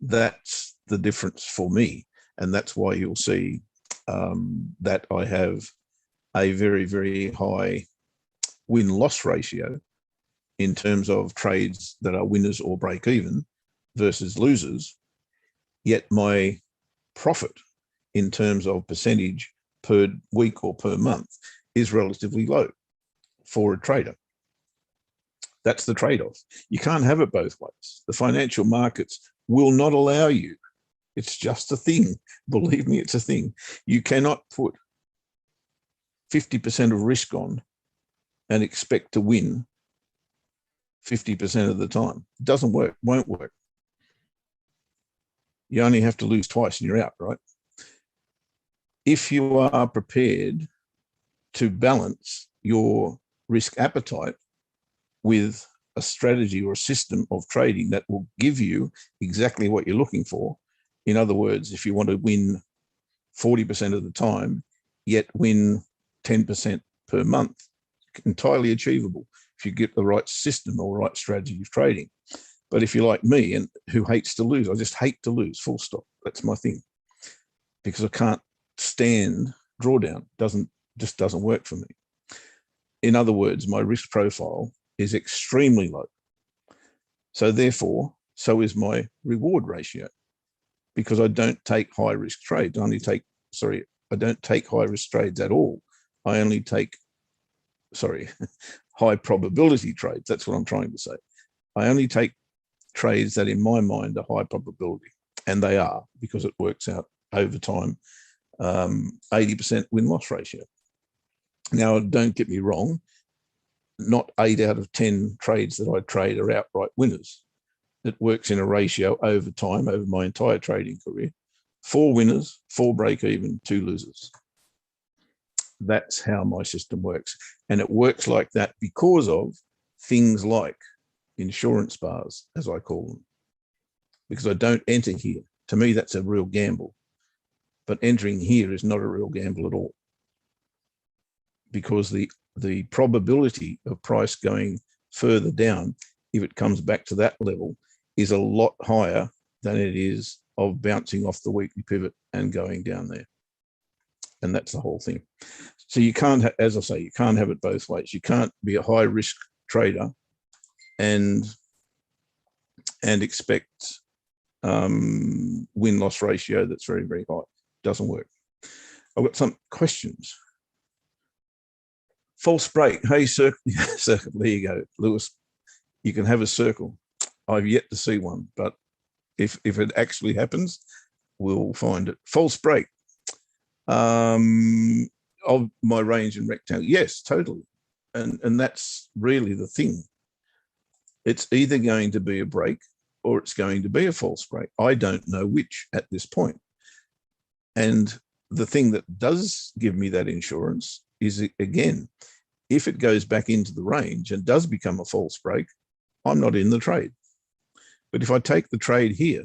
That's the difference for me. And that's why you'll see that I have a very, very high win-loss ratio in terms of trades that are winners or break even versus losers, yet my profit in terms of percentage per week or per month is relatively low for a trader. That's the trade-off. You can't have it both ways. The financial markets will not allow you. It's just a thing. Believe me, it's a thing. You cannot put 50% of risk on and expect to win 50% of the time. It doesn't work, won't work. You only have to lose twice and you're out, right? If you are prepared to balance your risk appetite with a strategy or a system of trading that will give you exactly what you're looking for. In other words, if you want to win 40% of the time, yet win 10% per month, entirely achievable if you get the right system or right strategy of trading. But if you're like me and who hates to lose, I just hate to lose, full stop. That's my thing, because I can't stand drawdown. Just doesn't work for me. In other words, my risk profile is extremely low. So therefore, so is my reward ratio, because I don't take high risk trades. I don't take high risk trades at all. I only take, high probability trades. That's what I'm trying to say. I only take trades that in my mind are high probability, and they are, because it works out over time, 80% win-loss ratio. Now, don't get me wrong, not 8 out of 10 trades that I trade are outright winners. It works in a ratio over time, over my entire trading career. 4 winners, 4 break even, 2 losers. That's how my system works. And it works like that because of things like insurance bars, as I call them, because I don't enter here. To me, that's a real gamble. But entering here is not a real gamble at all, because the probability of price going further down, if it comes back to that level, is a lot higher than it is of bouncing off the weekly pivot and going down there. And that's the whole thing. So you can't, as I say, you can't have it both ways. You can't be a high risk trader and expect win-loss ratio that's very, very high. Doesn't work. I've got some questions. False break. Hey, circle. Circle. There you go, Lewis. You can have a circle. I've yet to see one, but if it actually happens, we'll find it. False break of my range and rectangle. Yes, totally. And that's really the thing. It's either going to be a break or it's going to be a false break. I don't know which at this point. And the thing that does give me that insurance is, again, if it goes back into the range and does become a false break, I'm not in the trade. But if I take the trade here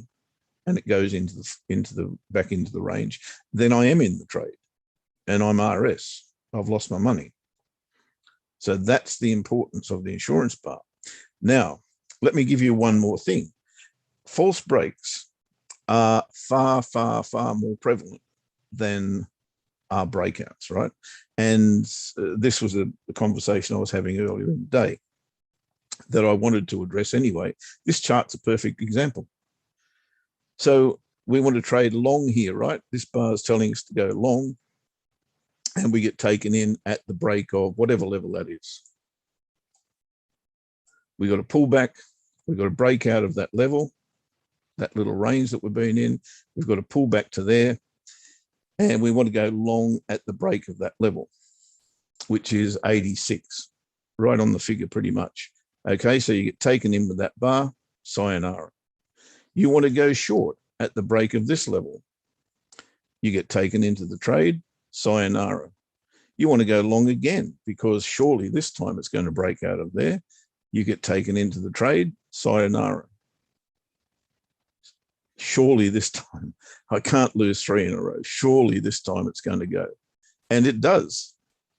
and it goes back into the range, then I am in the trade and I'm RS. I've lost my money. So that's the importance of the insurance part. Now, let me give you one more thing. False breaks are far, far, far more prevalent than are breakouts, right? And this was a conversation I was having earlier in the day that I wanted to address anyway. This chart's a perfect example. So we want to trade long here, right? This bar is telling us to go long, and we get taken in at the break of whatever level that is. We got to pull back. We've got to break out of that level, that little range that we've been in. We've got to pull back to there. And we want to go long at the break of that level, which is 86, right on the figure pretty much. Okay, so you get taken in with that bar, sayonara. You want to go short at the break of this level. You get taken into the trade, sayonara. You want to go long again because surely this time it's going to break out of there. You get taken into the trade, sayonara. Surely this time, I can't lose 3 in a row. Surely this time it's going to go. And it does.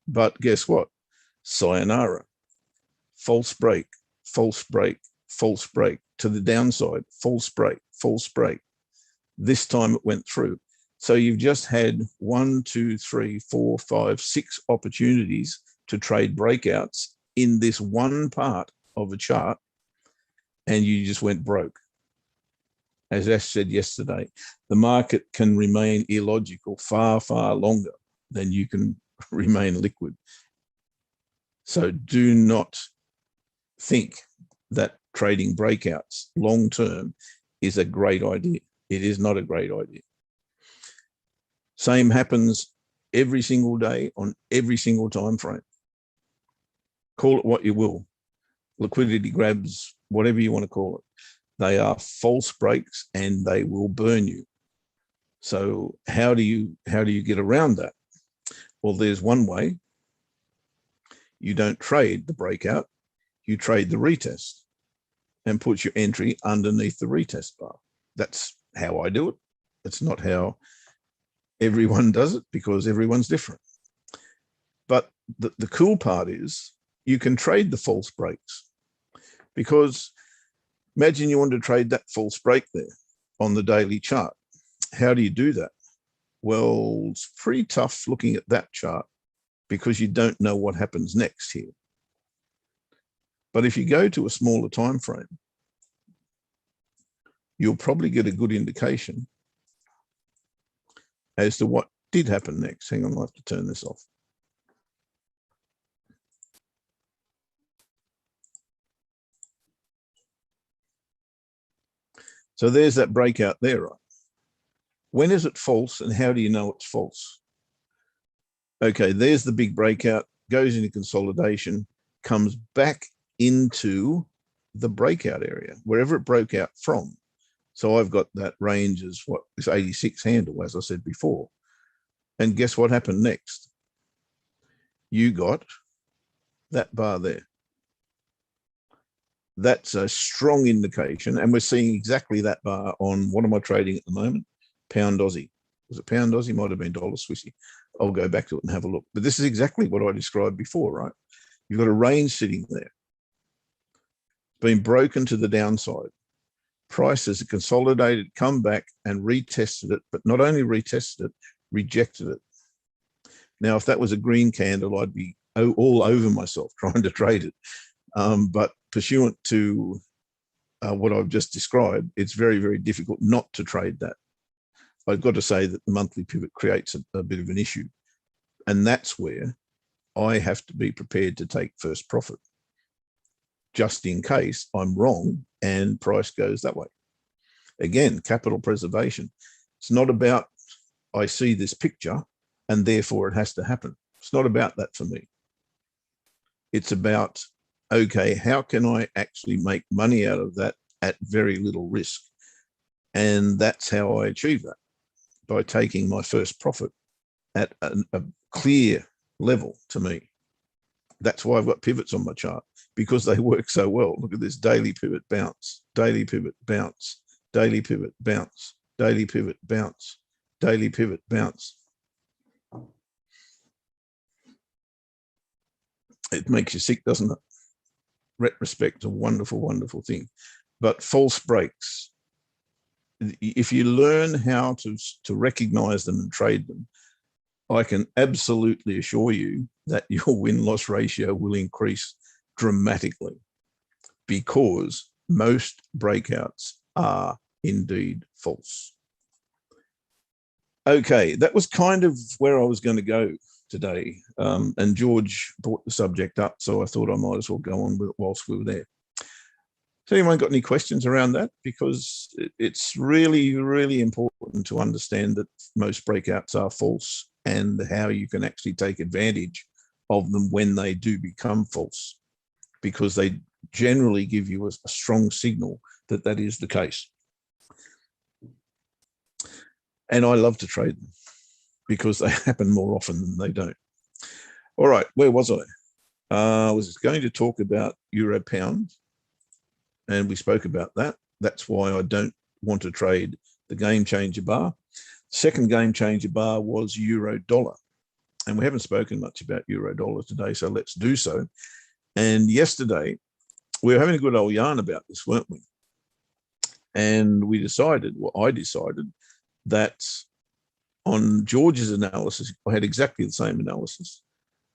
But guess what? Sayonara. False break, false break, false break. To the downside, false break, false break. This time it went through. So you've just had 1, 2, 3, 4, 5, 6 opportunities to trade breakouts in this one part of a chart, and you just went broke. As Ash said yesterday, the market can remain illogical far, far longer than you can remain liquid. So do not think that trading breakouts long-term is a great idea. It is not a great idea. Same happens every single day on every single time frame. Call it what you will. Liquidity grabs, whatever you want to call it. They are false breaks and they will burn you. So how do you get around that? Well, there's one way. You don't trade the breakout, you trade the retest and put your entry underneath the retest bar. That's how I do it. It's not how everyone does it because everyone's different. But the cool part is you can trade the false breaks, because imagine you want to trade that false break there on the daily chart. How do you do that? Well, it's pretty tough looking at that chart because you don't know what happens next here. But if you go to a smaller time frame, you'll probably get a good indication as to what did happen next. Hang on, I have to turn this off. So there's that breakout there, right? When is it false and how do you know it's false? Okay, there's the big breakout, goes into consolidation, comes back into the breakout area, wherever it broke out from. So I've got that range as what, this 86 handle, as I said before. And guess what happened next? You got that bar there. That's a strong indication. And we're seeing exactly that bar on, what am I trading at the moment? Pound Aussie. Was it Pound Aussie? Might have been dollar Swissy. I'll go back to it and have a look. But this is exactly what I described before, right? You've got a range sitting there. It's been broken to the downside. Price has consolidated, come back and retested it, but not only retested it, rejected it. Now, if that was a green candle, I'd be all over myself trying to trade it. But pursuant to what I've just described, it's very, very difficult not to trade that. I've got to say that the monthly pivot creates a bit of an issue. And that's where I have to be prepared to take first profit, just in case I'm wrong and price goes that way. Again, capital preservation. It's not about, I see this picture and therefore it has to happen. It's not about that for me. It's about, okay, how can I actually make money out of that at very little risk? And that's how I achieve that, by taking my first profit at a clear level to me. That's why I've got pivots on my chart, because they work so well. Look at this: daily pivot, bounce, daily pivot, bounce, daily pivot, bounce, daily pivot, bounce, daily pivot, bounce. It makes you sick, doesn't it? Retrospect, a wonderful, wonderful thing. But false breaks, if you learn how to recognize them and trade them, I can absolutely assure you that your win-loss ratio will increase dramatically, because most breakouts are indeed false. Okay, that was kind of where I was going to go today. And George brought the subject up, so I thought I might as well go on with it whilst we were there. Has anyone got any questions around that? Because it's really, really important to understand that most breakouts are false and how you can actually take advantage of them when they do become false, because they generally give you a strong signal that that is the case. And I love to trade them because they happen more often than they don't. All right, where was I? I was going to talk about euro pound, and we spoke about that. That's why I don't want to trade the game changer bar. Second game changer bar was euro dollar. And we haven't spoken much about euro dollar today, so let's do so. And yesterday, we were having a good old yarn about this, weren't we? And we decided, well, I decided that on George's analysis, I had exactly the same analysis,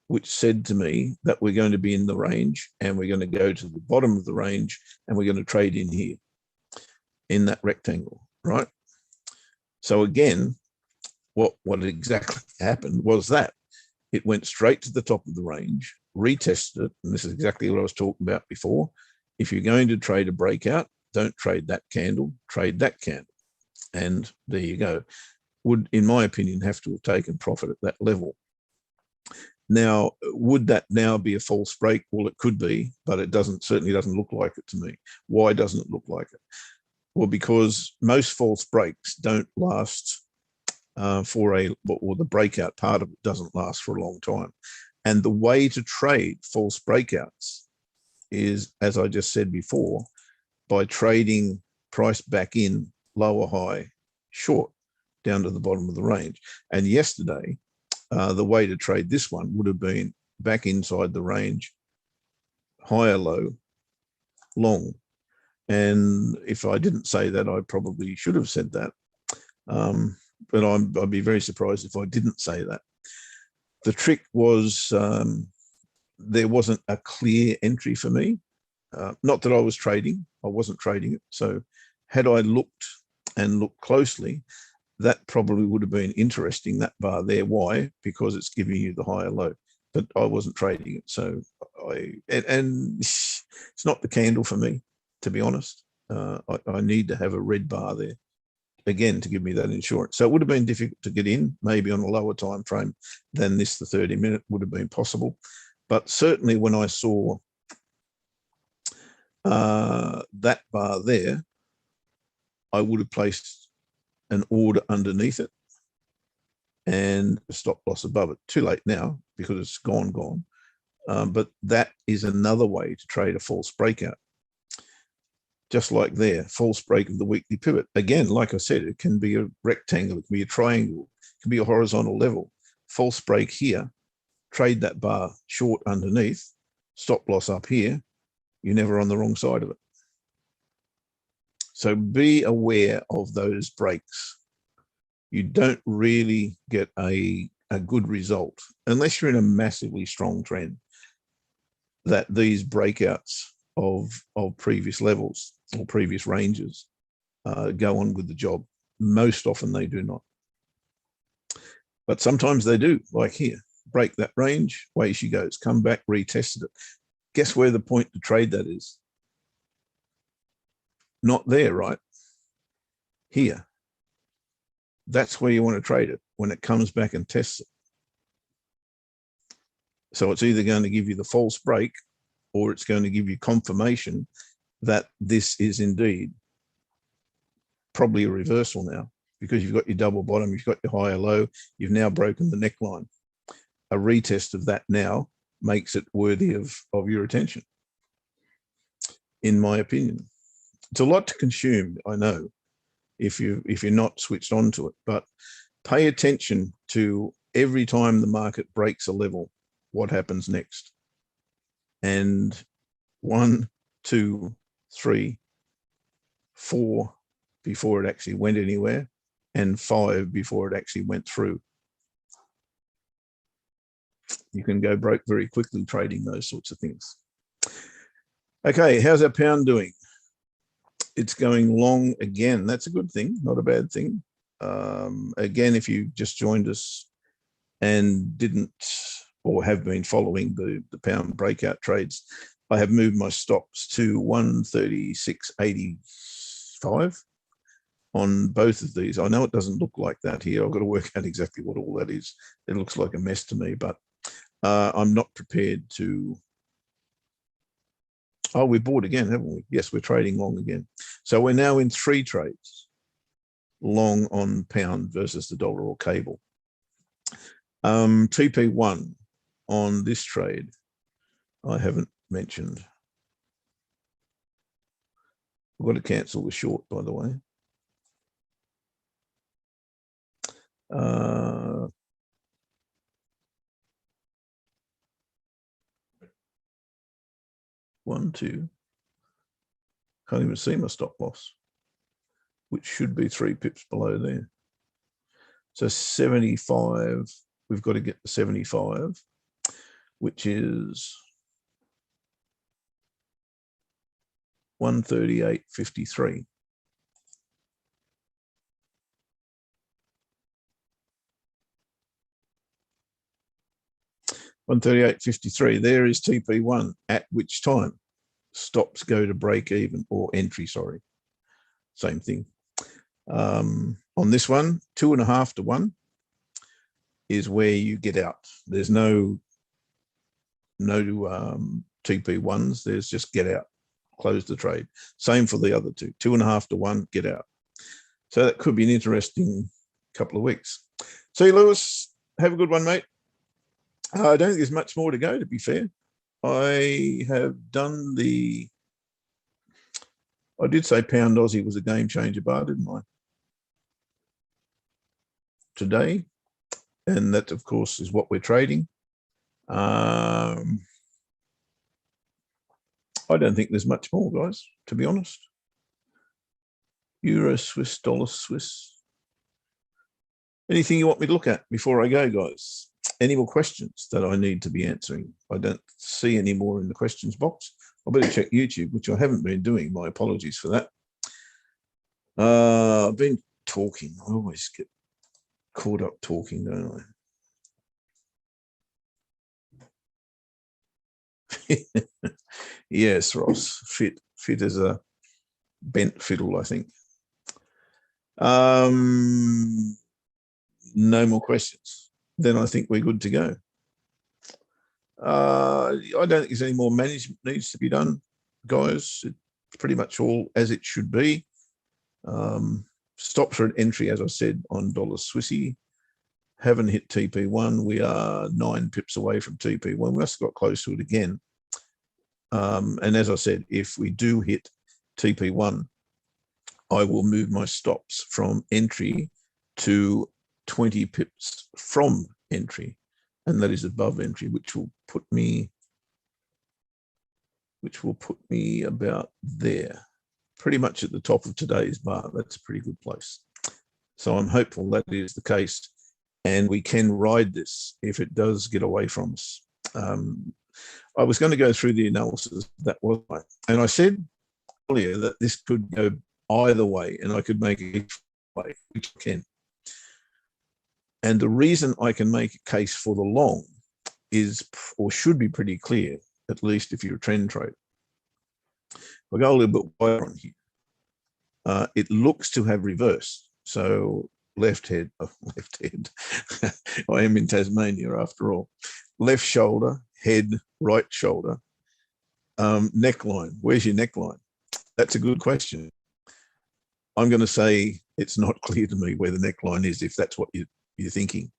which said to me that we're going to be in the range and we're going to go to the bottom of the range and we're going to trade in here, in that rectangle, right? So again, what exactly happened was that it went straight to the top of the range, retested it, and this is exactly what I was talking about before. If you're going to trade a breakout, don't trade that candle, trade that candle. And there you go. Would, in my opinion, have to have taken profit at that level. Now, would that now be a false break? Well, it could be, but it certainly doesn't look like it to me. Why doesn't it look like it? Well, because most false breaks don't last or the breakout part of it doesn't last for a long time. And the way to trade false breakouts is, as I just said before, by trading price back in, lower high, short, down to the bottom of the range. And yesterday, the way to trade this one would have been back inside the range, higher low, long. And if I didn't say that, I probably should have said that. But I'd be very surprised if I didn't say that. The trick was there wasn't a clear entry for me. Not that I was trading. I wasn't trading it. So had I looked closely, that probably would have been interesting, that bar there. Why? Because it's giving you the higher low. But I wasn't trading it. So and it's not the candle for me, to be honest. I need to have a red bar there, again, to give me that insurance. So it would have been difficult to get in, maybe on a lower time frame than this. The 30-minute would have been possible. But certainly when I saw that bar there, I would have placed an order underneath it and a stop loss above it. Too late now because it's gone. But that is another way to trade a false breakout. Just like there, false break of the weekly pivot. Again, like I said, it can be a rectangle, it can be a triangle, it can be a horizontal level. False break here, trade that bar short underneath, stop loss up here, you're never on the wrong side of it. So be aware of those breaks. You don't really get a a good result, unless you're in a massively strong trend, that these breakouts of previous levels or previous ranges go on with the job. Most often they do not. But sometimes they do, like here. Break that range, away she goes, come back, retested it. Guess where the point to trade that is? Not there, right? Here. That's where you want to trade it, when it comes back and tests it. So it's either going to give you the false break, or it's going to give you confirmation that this is indeed probably a reversal now, because you've got your double bottom, you've got your higher low, you've now broken the neckline. A retest of that now makes it worthy of your attention, in my opinion. It's a lot to consume, I know, if you're not switched on to it, but pay attention to every time the market breaks a level, what happens next. And 1, 2, 3, 4 before it actually went anywhere, and 5 before it actually went through. You can go broke very quickly trading those sorts of things. Okay, how's our pound doing? It's going long again. That's a good thing, not a bad thing. Again, if you just joined us and didn't or have been following the pound breakout trades, I have moved my stops to 136.85 on both of these. I know it doesn't look like that here. I've got to work out exactly what all that is. It looks like a mess to me, but I'm not prepared to. Oh, we bought again, haven't we? Yes, we're trading long again. So we're now in 3 trades, long on pound versus the dollar or cable. TP1 on this trade, I haven't mentioned. I've got to cancel the short, by the way. One, two. Can't even see my stop loss, which should be 3 pips below there. So 75, we've got to get the 75, which is 138.53. $138.53. There is TP1, at which time stops go to break even, or entry, sorry. Same thing. On this one, 2.5 to 1 is where you get out. There's no TP1s. There's just get out, close the trade. Same for the other two, 2.5 to 1, get out. So that could be an interesting couple of weeks. See you, Lewis. Have a good one, mate. I don't think there's much more to go, to be fair. I have done I did say pound Aussie was a game changer bar, didn't I? Today. And that, of course, is what we're trading. I don't think there's much more, guys, to be honest. Euro, Swiss, dollar, Swiss. Anything you want me to look at before I go, guys? Any more questions that I need to be answering? I don't see any more in the questions box. I better check YouTube, which I haven't been doing. My apologies for that. I've been talking. I always get caught up talking, don't I? Yes, Ross. Fit as a bent fiddle, I think. No more questions. Then I think we're good to go. I don't think there's any more management needs to be done, guys. It's pretty much all as it should be. Stop for an entry, as I said, on dollar Swissy. Haven't hit TP1. We are 9 pips away from TP1. We must have got close to it again. And as I said, if we do hit TP1, I will move my stops from entry to 20 pips from entry, and that is above entry, which will put me about there, pretty much at the top of today's bar. That's a pretty good place. So I'm hopeful that is the case. and we can ride this if it does get away from us. I was going to go through the analysis that was right. And I said earlier that this could go either way and I could make it way, which I can. And the reason I can make a case for the long is, or should be pretty clear, at least if you're a trend trader. I'll go a little bit wider on here. It looks to have reversed. So left head. I am in Tasmania after all. Left shoulder, head, right shoulder. Neckline. Where's your neckline? That's a good question. I'm going to say it's not clear to me where the neckline is, if that's what you're thinking.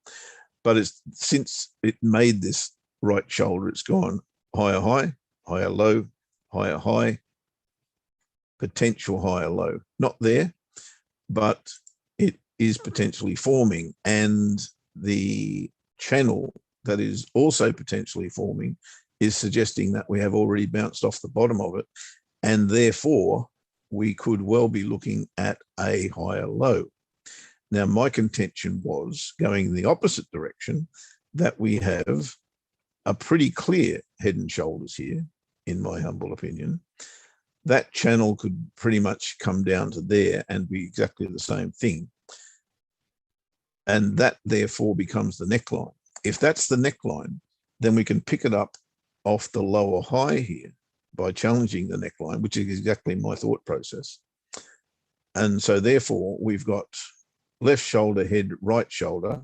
But it's, since it made this right shoulder, it's gone higher high, higher low, higher high, potential higher low. Not there, but it is potentially forming. And the channel that is also potentially forming is suggesting that we have already bounced off the bottom of it. And therefore, we could well be looking at a higher low. Now, my contention was going in the opposite direction, that we have a pretty clear head and shoulders here, in my humble opinion. That channel could pretty much come down to there and be exactly the same thing. And that therefore becomes the neckline. If that's the neckline, then we can pick it up off the lower high here by challenging the neckline, which is exactly my thought process. And so therefore we've got left shoulder, head, right shoulder,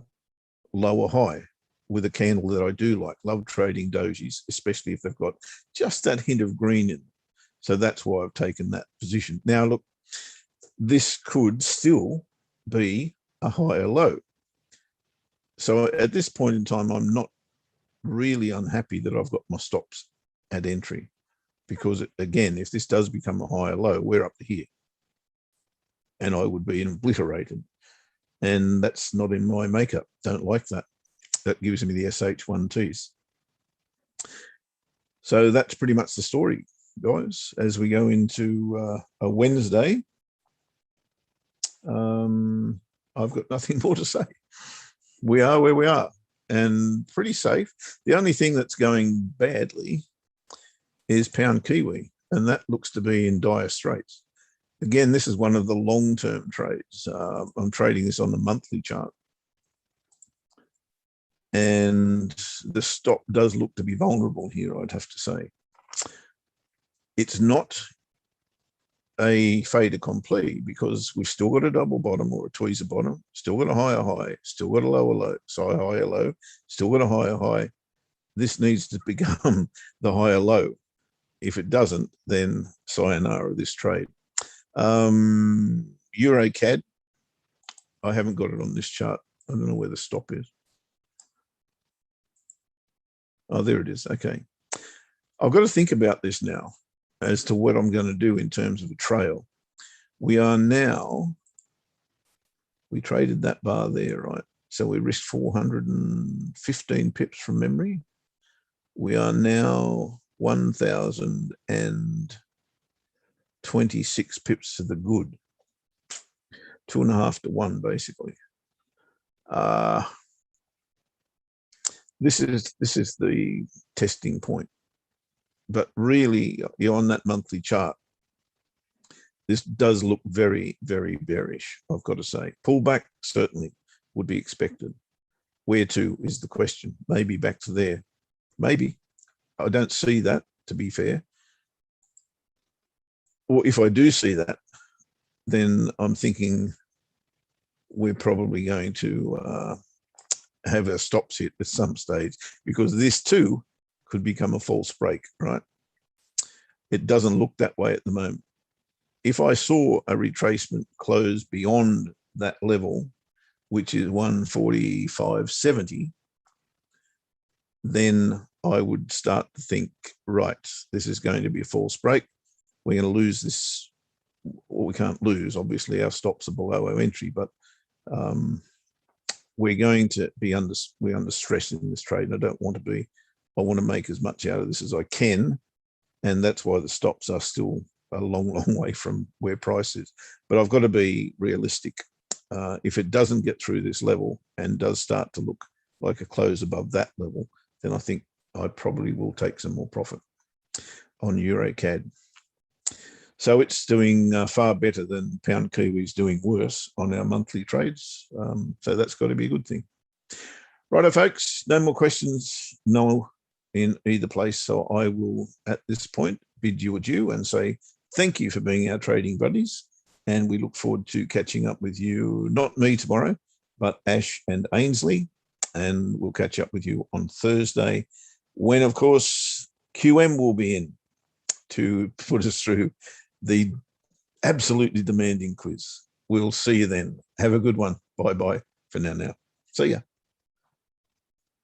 lower high, with a candle that I do like. Love trading dojis, especially if they've got just that hint of green in them. So that's why I've taken that position. Now, look, this could still be a higher low. So at this point in time, I'm not really unhappy that I've got my stops at entry, because again, if this does become a higher low, we're up to here and I would be obliterated. And that's not in my makeup. Don't like that. That gives me the SH1Ts. So that's pretty much the story, guys, as we go into a Wednesday. I've got nothing more to say. We are where we are and pretty safe. The only thing that's going badly is pound Kiwi, and that looks to be in dire straits. Again, this is one of the long-term trades. I'm trading this on the monthly chart. And the stop does look to be vulnerable here, I'd have to say. It's not a fait accompli, because we've still got a double bottom or a tweezer bottom, still got a higher high, still got a lower low, so higher low, still got a higher high. This needs to become the higher low. If it doesn't, then sayonara this trade. Euro CAD, I haven't got it on this chart. I don't know where the stop is. Oh, there it is. Okay. I've got to think about this now as to what I'm going to do in terms of a trail. We are now, we traded that bar there, right? So we risked 415 pips from memory. We are now 1,026 pips to the good. 2.5 to 1, basically. This is the testing point. But really, you're on that monthly chart. This does look very, very bearish, I've got to say. Pullback certainly would be expected. Where to is the question. Maybe back to there. Maybe. I don't see that, to be fair. Or if I do see that, then I'm thinking we're probably going to have our stops hit at some stage, because this too could become a false break, right? It doesn't look that way at the moment. If I saw a retracement close beyond that level, which is 145.70, then I would start to think, right, this is going to be a false break. We're going to lose this, or we can't lose. Obviously, our stops are below our entry, but we're going to be under stress in this trade, and I don't want to be. I want to make as much out of this as I can, and that's why the stops are still a long, long way from where price is. But I've got to be realistic. If it doesn't get through this level and does start to look like a close above that level, then I think I probably will take some more profit on EuroCAD. So it's doing far better than Pound Kiwi's doing worse on our monthly trades. So that's got to be a good thing. Righto, folks, no more questions, no, in either place. So I will, at this point, bid you adieu and say thank you for being our trading buddies. And we look forward to catching up with you, not me tomorrow, but Ash and Ainsley. And we'll catch up with you on Thursday when, of course, QM will be in to put us through the absolutely demanding quiz. We'll see you then. Have a good one. Bye-bye for now. See ya.